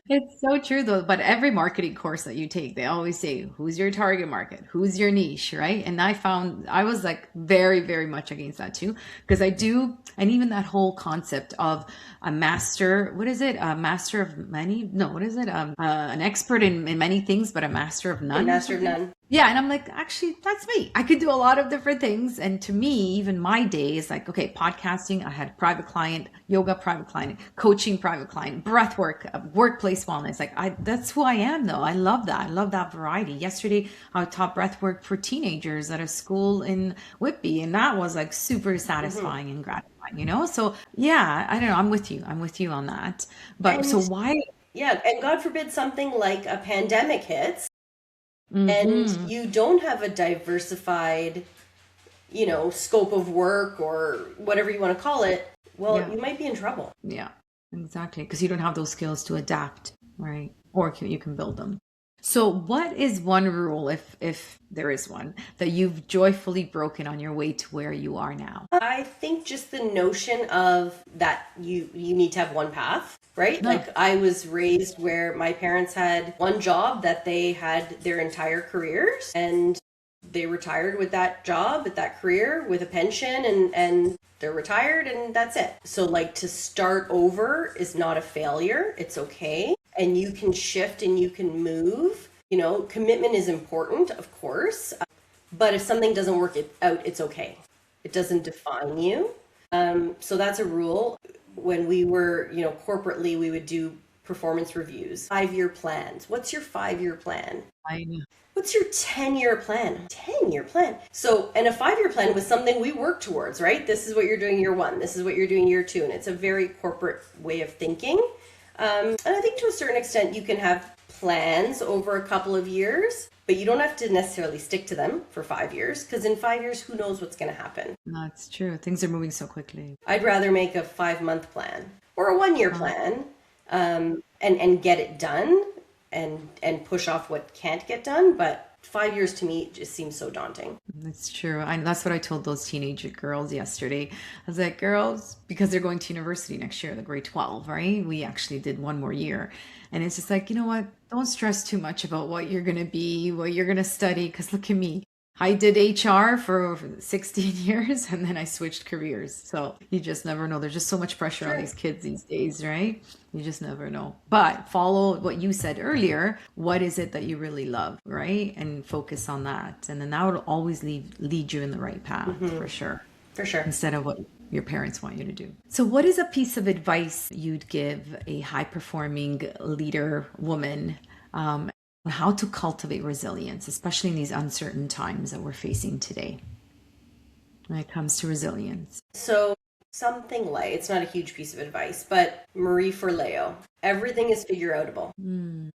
It's so true though, but every marketing course that you take, they always say, who's your target market? Who's your niche, right? And I found I was like very, very much against that too, because I do, and even that whole concept of a master, what is it? A master of many? No, what is it? An expert in many things, but a master of A none or master of something. none. Yeah, and I'm like, actually, that's me. I could do a lot of different things. And to me, even my day is like, okay, podcasting, I had private client, yoga private client, coaching private client, breath work, workplace wellness. Like that's who I am though. I love that. I love that variety. Yesterday, I taught breath work for teenagers at a school in Whitby, and that was like super satisfying and gratifying. So yeah, I don't know. I'm with you. I'm with you on that. But so And why? yeah, and God forbid something like a pandemic hits and Hmm. you don't have a diversified, scope of work or whatever you want to call it. Well, Yeah. you might be in trouble. Yeah, exactly. Because you don't have those skills to adapt, right? Or you can build them. So, what is one rule, if there is one, that you've joyfully broken on your way to where you are now? I think just the notion of that you need to have one path, right? No. Like I was raised where my parents had one job that they had their entire careers and they retired with that job, with that career, with a pension and they're retired and that's it. So like to start over is not a failure. It's okay. And you can shift and you can move. Commitment is important, of course. But if something doesn't work out, it's okay. It doesn't define you. So that's a rule. When we were, corporately, we would do performance reviews, 5-year plans. What's your 5-year plan? I know. What's your 10-year plan? 10-year plan. So, and a 5-year plan was something we work towards, right? This is what you're doing year one. This is what you're doing year two. And it's a very corporate way of thinking. And I think to a certain extent, you can have plans over a couple of years, but you don't have to necessarily stick to them for 5 years because in 5 years, who knows what's going to happen? That's true. Things are moving so quickly. I'd rather make a 5-month plan or a 1-year plan and get it done and push off what can't get done. But 5 years to me just seems so daunting. That's true. That's what I told those teenage girls yesterday. I was like, girls, because they're going to university next year, the grade 12, right? We actually did one more year. And it's just like, you know what? Don't stress too much about what you're going to be, what you're going to study. Because look at me. I did HR for 16 years and then I switched careers. So you just never know. There's just so much pressure on Sure. these kids these days, right? You just never know. But follow what you said earlier. What is it that you really love, right? And focus on that. And then that would always lead you in the right path for sure, For sure. instead of what your parents want you to do. So what is a piece of advice you'd give a high performing leader woman on how to cultivate resilience, especially in these uncertain times that we're facing today when it comes to resilience? So something like, it's not a huge piece of advice, but Marie Forleo, everything is figure outable.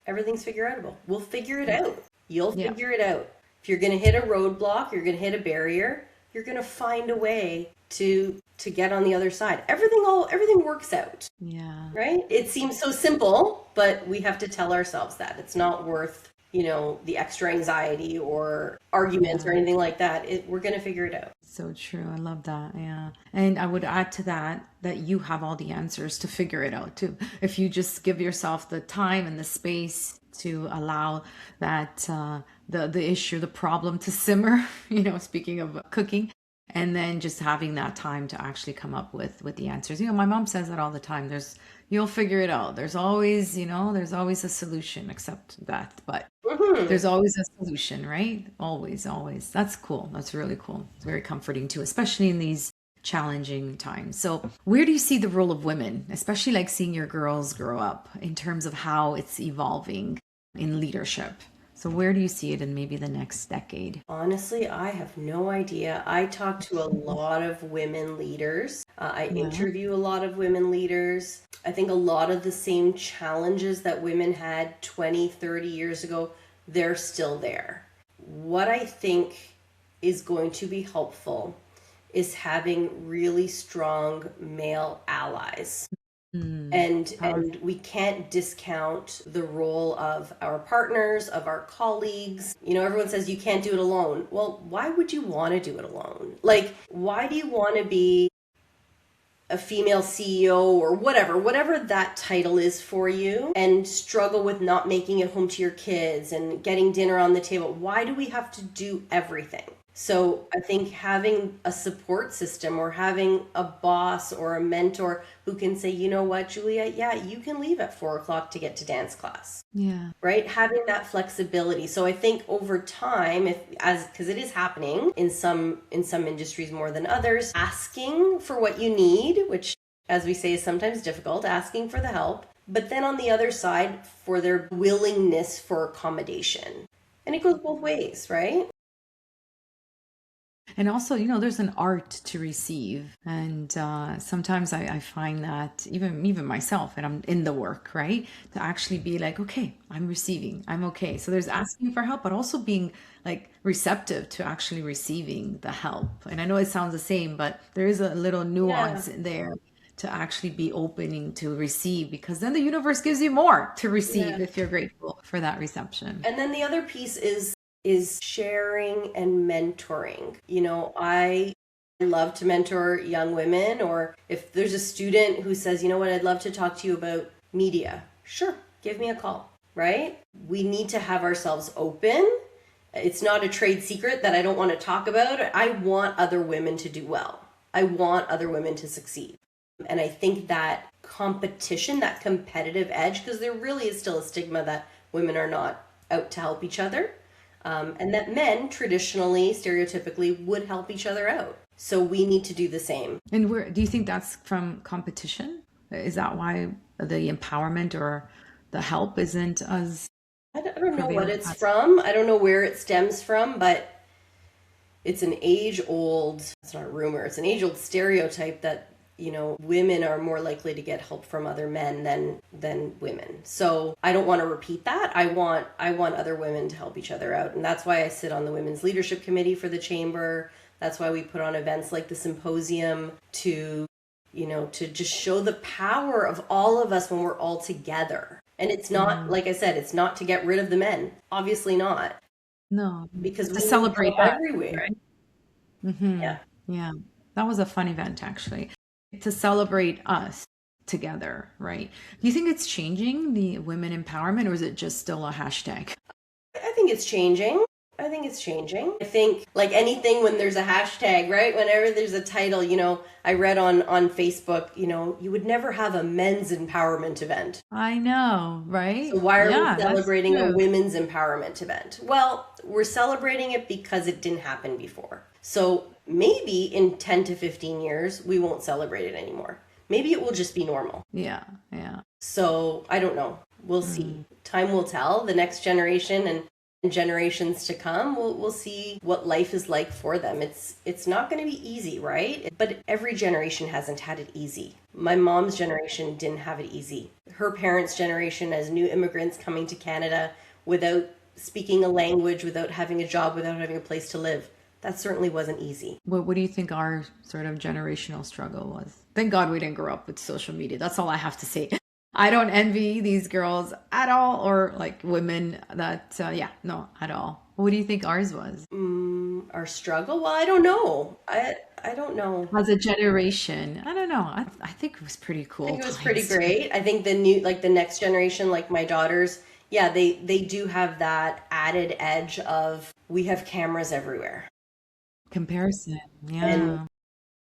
Everything's figure outable. We'll figure it out. You'll Yeah. figure it out. If you're going to hit a roadblock, you're going to hit a barrier, you're going to find a way to get on the other side. Everything works out, Yeah. right? It seems so simple, but we have to tell ourselves that it's not worth, the extra anxiety or arguments or anything like that. We're going to figure it out. So true. I love that. Yeah. And I would add to that you have all the answers to figure it out too. If you just give yourself the time and the space to allow that the issue, the problem to simmer, speaking of cooking, and then just having that time to actually come up with the answers. My mom says that all the time. You'll figure it out. There's always a solution, except death, but there's always a solution, right? Always, always. That's cool. That's really cool. It's very comforting too, especially in these challenging times. So where do you see the role of women, especially like seeing your girls grow up, in terms of how it's evolving in leadership? So where do you see it in maybe the next decade? Honestly, I have no idea. I talk to a lot of women leaders. I interview a lot of women leaders. I think a lot of the same challenges that women had 20, 30 years ago, they're still there. What I think is going to be helpful is having really strong male allies. And we can't discount the role of our partners, of our colleagues. You know, everyone says you can't do it alone. Well, why would you want to do it alone? Like, why do you want to be a female CEO or whatever that title is for you, and struggle with not making it home to your kids and getting dinner on the table? Why do we have to do everything? So I think having a support system, or having a boss or a mentor who can say, you know what, Julia, yeah, you can leave at 4 o'clock to get to dance class. Yeah. Right? Having that flexibility. So I think over time, because it is happening in some industries more than others, asking for what you need, which, as we say, is sometimes difficult, asking for the help, but then on the other side, for their willingness for accommodation. And it goes both ways, right? And also, you know, there's an art to receive. And sometimes I find that even myself, and I'm in the work, right? To actually be like, okay, I'm receiving, I'm okay. So there's asking for help, but also being like receptive to actually receiving the help. And I know it sounds the same, but there is a little nuance in there to actually be opening to receive, because then the universe gives you more to receive if you're grateful for that reception. And then the other piece is sharing and mentoring. You know, I love to mentor young women, or if there's a student who says, you know what, I'd love to talk to you about media. Sure, give me a call, right? We need to have ourselves open. It's not a trade secret that I don't want to talk about. I want other women to do well. I want other women to succeed. And I think that competition, that competitive edge, because there really is still a stigma that women are not out to help each other. And that men traditionally, stereotypically, would help each other out. So we need to do the same. And where do you think that's from competition? Is that why the empowerment or the help isn't as I don't know what it's from. I don't know where it stems from, but it's an age-old, it's not a rumor, it's an age-old stereotype that, you know, women are more likely to get help from other men than women. So I don't want to repeat that. I want other women to help each other out. And that's why I sit on the Women's Leadership Committee for the Chamber. That's why we put on events like the symposium to, you know, to just show the power of all of us when we're all together. And it's not, like I said, it's not to get rid of the men. Obviously not. No, Because to we celebrate everywhere. Right? Yeah. That was a fun event, actually, to celebrate us together, right? Do you think it's changing, the women empowerment, or is it just still a hashtag? I think it's changing. I think, like anything, when there's a hashtag, right? Whenever there's a title, you know, I read on Facebook, you know, you would never have a men's empowerment event. I know, right? So why are we celebrating a women's empowerment event? Well, we're celebrating it because it didn't happen before. So maybe in 10 to 15 years, we won't celebrate it anymore. Maybe it will just be normal. Yeah. So I don't know. We'll see. Time will tell. The next generation and generations to come, we'll see what life is like for them. It's not going to be easy, right? But every generation hasn't had it easy. My mom's generation didn't have it easy. Her parents' generation, as new immigrants coming to Canada without speaking a language, without having a job, without having a place to live, that certainly wasn't easy. What do you think our sort of generational struggle was? Thank God we didn't grow up with social media. That's all I have to say. I don't envy these girls at all, or like women that, no, at all. What do you think ours was? Our struggle? Well, I don't know. I don't know. As a generation, I don't know. I think it was pretty cool. I think it was pretty great. I think the next generation, like my daughters, yeah, they do have that added edge of, we have cameras everywhere. Comparison, yeah. And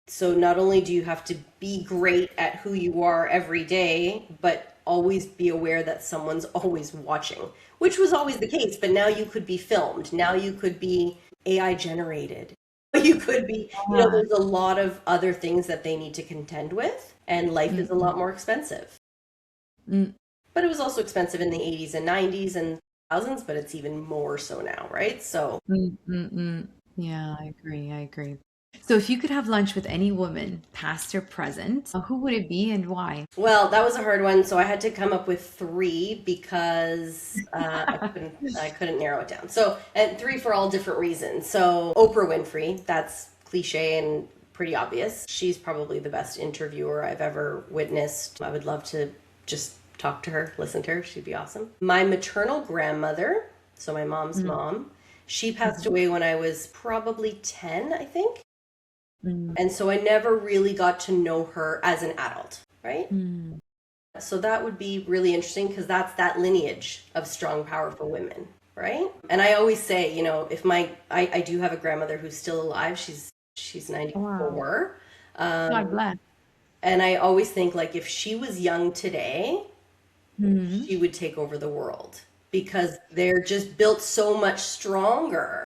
so not only do you have to be great at who you are every day, but always be aware that someone's always watching, which was always the case. But now you could be filmed. Now you could be AI generated. You you could be, Yeah. there's a lot of other things that they need to contend with, and life is a lot more expensive. Mm, But it was also expensive in the 80s and 90s and thousands, but it's even more so now, right? So, mm, mm, mm. Yeah, I agree. I agree. So if you could have lunch with any woman, past or present, who would it be and why? well, that was a hard one. So I had to come up with three because I couldn't narrow it down. So, and three for all different reasons. So Oprah Winfrey, that's cliche and pretty obvious. She's probably the best interviewer I've ever witnessed. I would love to just talk to her, listen to her. She'd be awesome. My maternal grandmother, so my mom's mom, she passed away when I was probably 10, I think. And so I never really got to know her as an adult, right? So that would be really interesting because that's that lineage of strong, powerful women, right? And I always say, if I do have a grandmother who's still alive. She's 94. God bless. And I always think, like, if she was young today, Mhm. she would take over the world because they're just built so much stronger.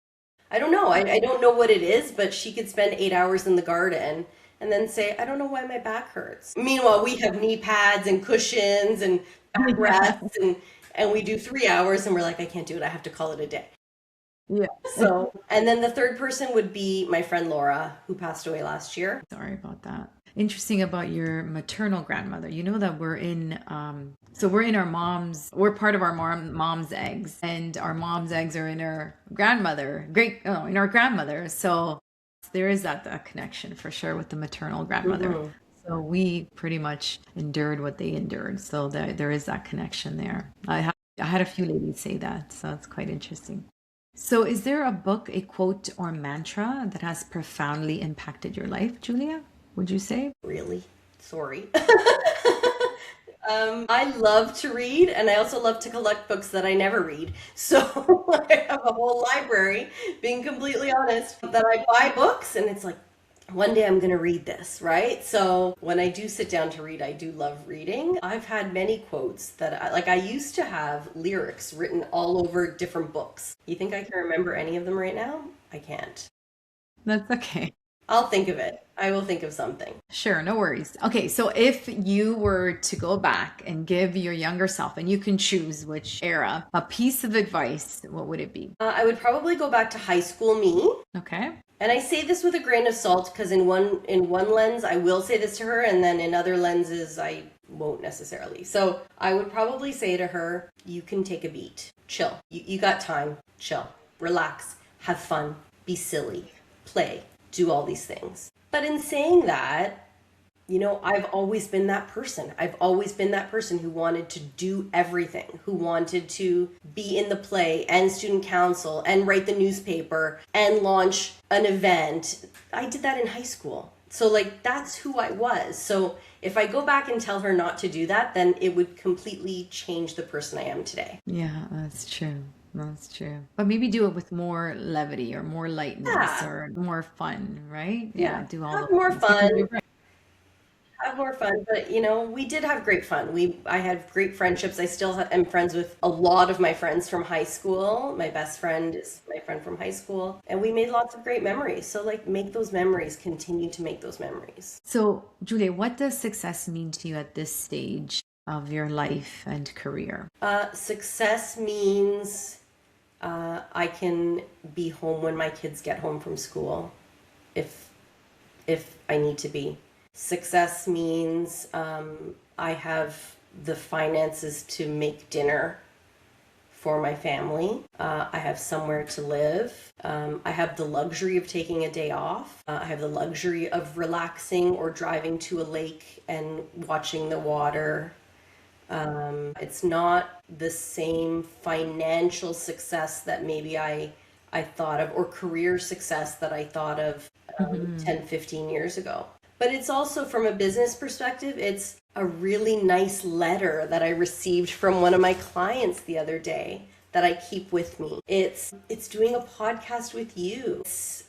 I don't know. I don't know what it is, but she could spend 8 hours in the garden and then say, I don't know why my back hurts. Meanwhile, we have knee pads and cushions and back rests, and we do 3 hours and we're like, I can't do it. I have to call it a day. Yeah. So, and then the third person would be my friend Laura, who passed away last year. Sorry about that. Interesting about your maternal grandmother. You know that we're in we're part of our mom's eggs, and our mom's eggs are in our in our grandmother. So there is that connection for sure with the maternal grandmother. So we pretty much endured what they endured. So there is that connection there. I had a few ladies say that, so it's quite interesting. So is there a book, a quote, or mantra that has profoundly impacted your life, Julia? Would you say? Really? Sorry. I love to read, and I also love to collect books that I never read. So I have a whole library, being completely honest, that I buy books, and it's like, one day I'm going to read this, right? So when I do sit down to read, I do love reading. I've had many quotes that I used to have lyrics written all over different books. You think I can remember any of them right now? I can't. That's okay. I'll think of it. I will think of something. Sure, no worries. Okay, so if you were to go back and give your younger self, and you can choose which era, a piece of advice, what would it be? I would probably go back to high school me. Okay. And I say this with a grain of salt because in one lens I will say this to her, and then in other lenses I won't necessarily. So I would probably say to her, you can take a beat. Chill. You got time. Chill. Relax. Have fun. Be silly. Play. Do all these things. But in saying that, I've always been that person. I've always been that person who wanted to do everything, who wanted to be in the play and student council and write the newspaper and launch an event. I did that in high school. So that's who I was. So if I go back and tell her not to do that, then it would completely change the person I am today. Yeah, that's true. That's true. But maybe do it with more levity or more lightness or more fun, right? Yeah, do all have the more things. Because fun. you're right. Have more fun, but we did have great fun. I had great friendships. I still am friends with a lot of my friends from high school. My best friend is my friend from high school, and we made lots of great memories. So make those memories, continue to make those memories. So, Julia, what does success mean to you at this stage of your life and career? Success means I can be home when my kids get home from school, if I need to be. Success means I have the finances to make dinner for my family. I have somewhere to live. I have the luxury of taking a day off. I have the luxury of relaxing or driving to a lake and watching the water. It's not the same financial success that maybe I thought of, or career success that I thought of 10, 15 years ago. But it's also, from a business perspective, it's a really nice letter that I received from one of my clients the other day that I keep with me. It's doing a podcast with you. It's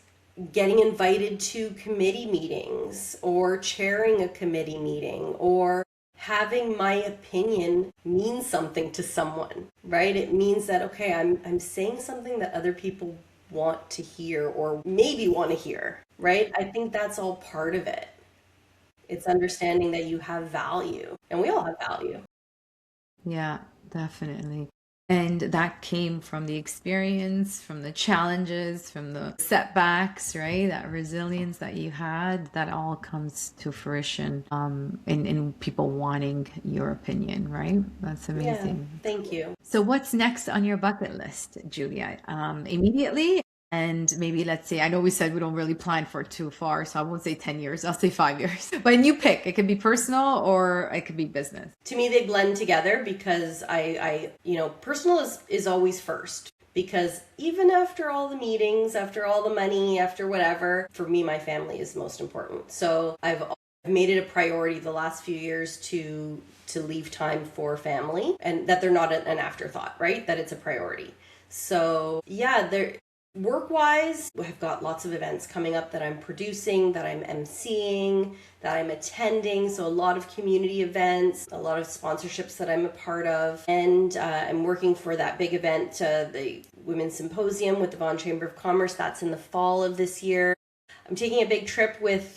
getting invited to committee meetings, or chairing a committee meeting, or having my opinion mean something to someone, right? It means that, okay, I'm saying something that other people want to hear or maybe want to hear, right? I think that's all part of it. It's understanding that you have value, and we all have value. Yeah, definitely. And that came from the experience, from the challenges, from the setbacks, right? That resilience that you had, that all comes to fruition in people wanting your opinion, right? That's Yeah, amazing. thank you. So what's next on your bucket list, Julia? Immediately, and maybe let's say, I know we said we don't really plan for too far, so I won't say 10 years, I'll say 5 years. But you pick, it could be personal or it could be business. To me, they blend together because personal is always first. Because even after all the meetings, after all the money, after whatever, for me, my family is most important. So I've made it a priority the last few years to leave time for family, and that they're not an afterthought, right? That it's a priority. So yeah, work-wise, I've got lots of events coming up that I'm producing, that I'm emceeing, that I'm attending. So a lot of community events, a lot of sponsorships that I'm a part of. And I'm working for that big event, the Women's Symposium with the Vaughan Chamber of Commerce. That's in the fall of this year. I'm taking a big trip with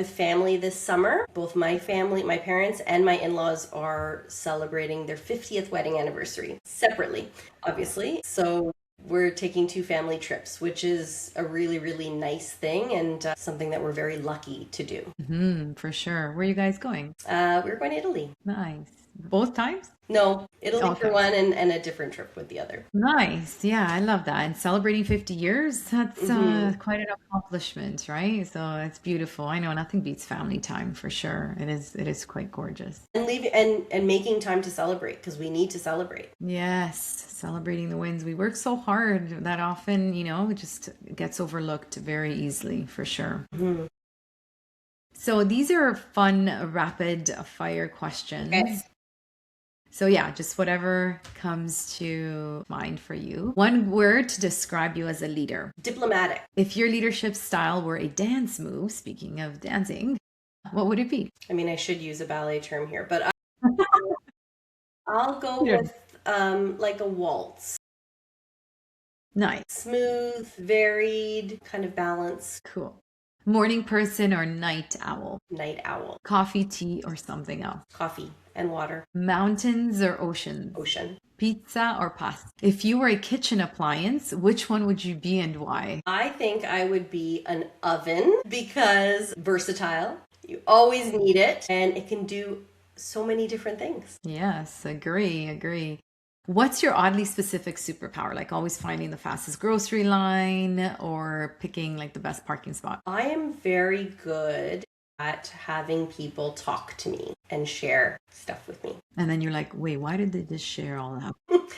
family this summer. Both my family, my parents, and my in-laws are celebrating their 50th wedding anniversary separately, obviously. So we're taking 2 family trips, which is a really, really nice thing, and something that we're very lucky to do. For sure. Where are you guys going? We're going to Italy. Nice. Both times? No, Italy Okay. for one and a different trip with the other. Nice. Yeah, I love that. And celebrating 50 years, that's quite an accomplishment, right? So it's beautiful. I know nothing beats family time for sure. It is quite gorgeous. And making time to celebrate, because we need to celebrate. Yes, celebrating the wins. We work so hard that often, it just gets overlooked very easily for sure. So these are fun, rapid fire questions. Okay. So yeah, just whatever comes to mind for you. One word to describe you as a leader. Diplomatic. If your leadership style were a dance move, speaking of dancing, what would it be? I mean, I should use a ballet term here, but I'll go Yeah. with like a waltz. Nice. Smooth, varied, kind of balanced. Cool. Morning person or night owl? Night owl. Coffee, tea, or something else? Coffee and water. Mountains or oceans? Ocean. Pizza or pasta? If you were a kitchen appliance, which one would you be and why? I think I would be an oven because versatile. You always need it, and it can do so many different things. Yes, agree. What's your oddly specific superpower? Like always finding the fastest grocery line or picking like the best parking spot? I am very good at having people talk to me and share stuff with me. And then you're like, wait, why did they just share all that?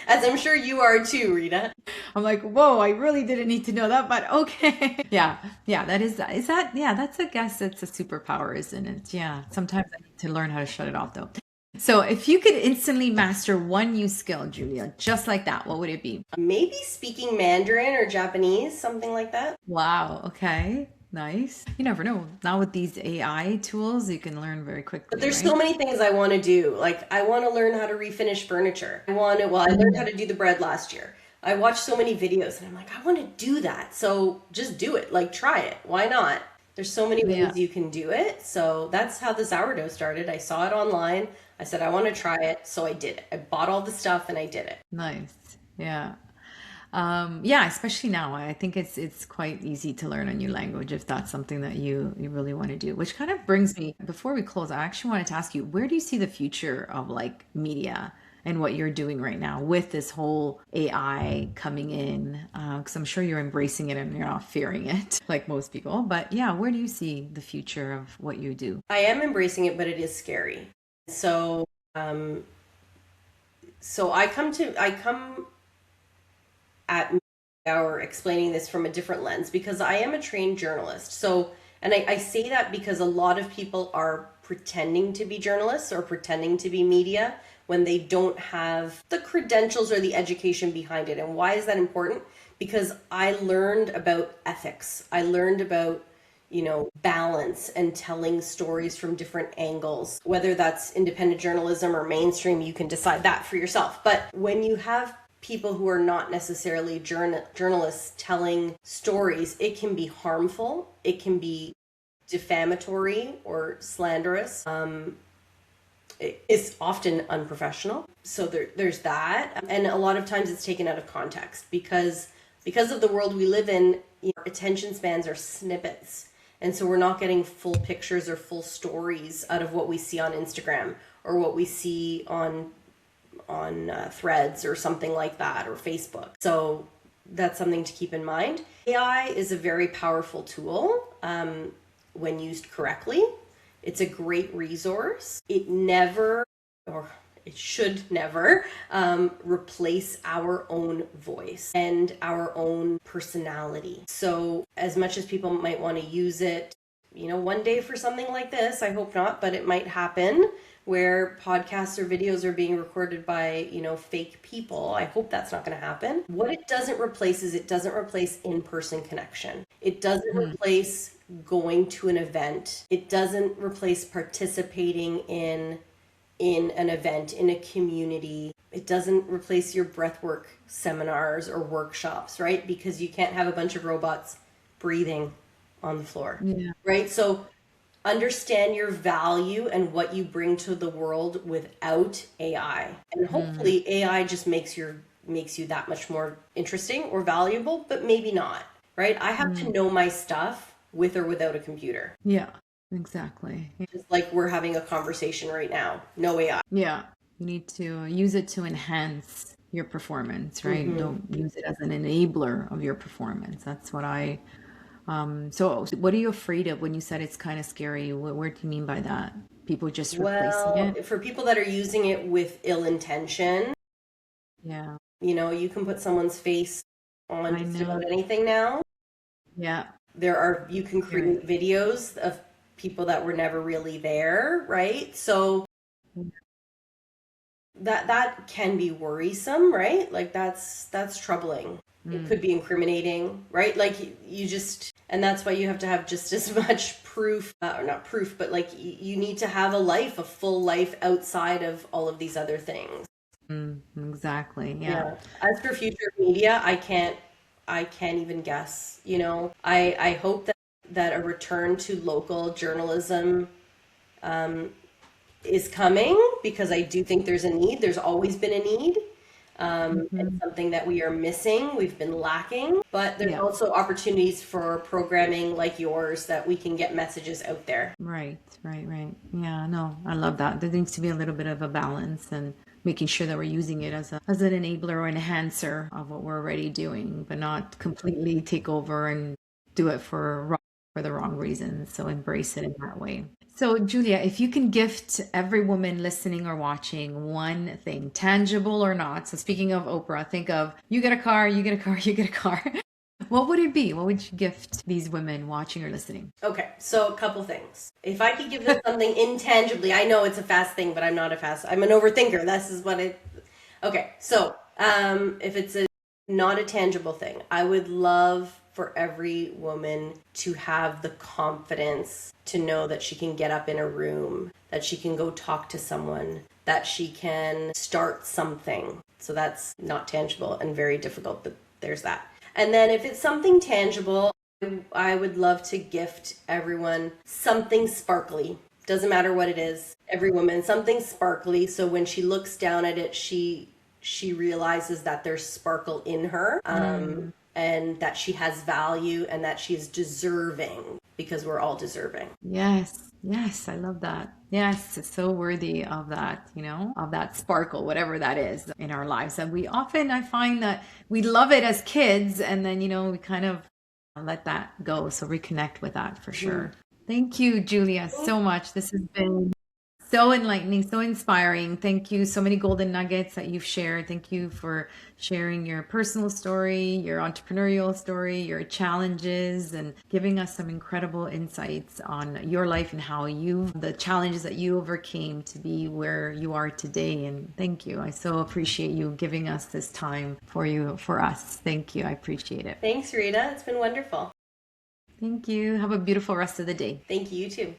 As I'm sure you are too, Rita. I'm like, whoa, I really didn't need to know that, but okay. Yeah, that's I guess it's a superpower, isn't it? Yeah, sometimes I need to learn how to shut it off though. So if you could instantly master one new skill, Julia, just like that, what would it be? Maybe speaking Mandarin or Japanese, something like that. Wow, okay. Nice. You never know. Now with these AI tools, you can learn very quickly. But there's right? so many things I want to do. Like I want to learn how to refinish furniture. I learned how to do the bread last year. I watched so many videos and I'm like, I want to do that. So just do it. Like try it. Why not? There's so many ways you can do it. So that's how the sourdough started. I saw it online. I said, I want to try it. So I did it. I bought all the stuff and I did it. Nice. Yeah. Yeah, especially now. I think it's quite easy to learn a new language if that's something that you really want to do. Which kind of brings me, before we close, I actually wanted to ask you, where do you see the future of like media and what you're doing right now with this whole AI coming in? Because I'm sure you're embracing it and you're not fearing it like most people. But yeah, where do you see the future of what you do? I am embracing it, but it is scary. So, I come at or explaining this from a different lens because I am a trained journalist. So, and I say that because a lot of people are pretending to be journalists or pretending to be media when they don't have the credentials or the education behind it. And why is that important? Because I learned about ethics. I learned about balance and telling stories from different angles, whether that's independent journalism or mainstream, you can decide that for yourself. But when you have people who are not necessarily journalists telling stories, it can be harmful. It can be defamatory or slanderous. It's often unprofessional. So there's that. And a lot of times it's taken out of context because of the world we live in, our attention spans are snippets. And so we're not getting full pictures or full stories out of what we see on Instagram or what we see on Threads or something like that, or Facebook. So that's something to keep in mind. AI is a very powerful tool when used correctly. It's a great resource. It never, or it should never, replace our own voice and our own personality. So as much as people might want to use it, one day for something like this, I hope not, but it might happen, where podcasts or videos are being recorded by, fake people. I hope that's not going to happen. What it doesn't replace is it doesn't replace in-person connection. It doesn't replace going to an event. It doesn't replace participating in an event, in a community. It doesn't replace your breathwork seminars or workshops, right? Because you can't have a bunch of robots breathing on the floor, right? So understand your value and what you bring to the world without AI. And hopefully AI just makes you that much more interesting or valuable, but maybe not, right? I have to know my stuff with or without a computer. Yeah, exactly. Just like we're having a conversation right now, no AI. Yeah, you need to use it to enhance your performance, right? Don't use it as an enabler of your performance. That's what so what are you afraid of when you said it's kind of scary? What do you mean by that? People just replacing it? For people that are using it with ill intention, Yeah. You can put someone's face on just about anything now. Yeah. You can create videos of people that were never really there, right? So that can be worrisome, right? Like that's troubling. It could be incriminating, right? Like and that's why you have to have just as much proof, or not proof, but like you need to have a full life outside of all of these other things. Exactly. Yeah. As for future media, I can't even guess, I hope that a return to local journalism, is coming, because I do think there's a need. There's always been a need. It's something that we are missing. We've been lacking, but there's also opportunities for programming like yours that we can get messages out there. Right. Yeah, no, I love that. There needs to be a little bit of a balance and making sure that we're using it as an enabler or enhancer of what we're already doing, but not completely take over and do it for the wrong reasons. So embrace it in that way. So Julia, if you can gift every woman listening or watching one thing, tangible or not. So speaking of Oprah, think of you get a car, you get a car, you get a car. What would it be? What would you gift these women watching or listening? Okay, so a couple things. If I could give them something intangibly, I know it's a fast thing, but I'm an overthinker. This is what okay, so if it's not a tangible thing, I would love for every woman to have the confidence to know that she can get up in a room, that she can go talk to someone, that she can start something. So that's not tangible and very difficult, but there's that. And then if it's something tangible, I would love to gift everyone something sparkly. Doesn't matter what it is. Every woman, something sparkly. So when she looks down at it, she realizes that there's sparkle in her. And that she has value and that she is deserving, because we're all deserving. Yes, I love that. Yes, it's so worthy of that, of that sparkle, whatever that is in our lives. And I find that we love it as kids, and then, we kind of let that go. So reconnect with that for sure. Thank you, Julia, so much. This has been so enlightening, so inspiring. Thank you. So many golden nuggets that you've shared. Thank you for sharing your personal story, your entrepreneurial story, your challenges, and giving us some incredible insights on your life and how the challenges that you overcame to be where you are today. And thank you. I so appreciate you giving us this time for us. Thank you. I appreciate it. Thanks, Rita. It's been wonderful. Thank you. Have a beautiful rest of the day. Thank you, you too.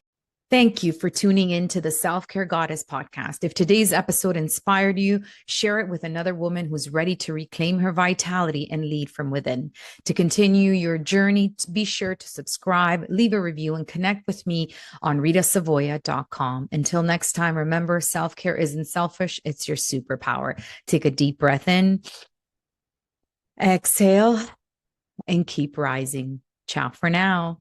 Thank you for tuning in to the Self-Care Goddess podcast. If today's episode inspired you, share it with another woman who's ready to reclaim her vitality and lead from within. To continue your journey, be sure to subscribe, leave a review, and connect with me on ritasavoya.com. Until next time, remember, self-care isn't selfish, it's your superpower. Take a deep breath in, exhale, and keep rising. Ciao for now.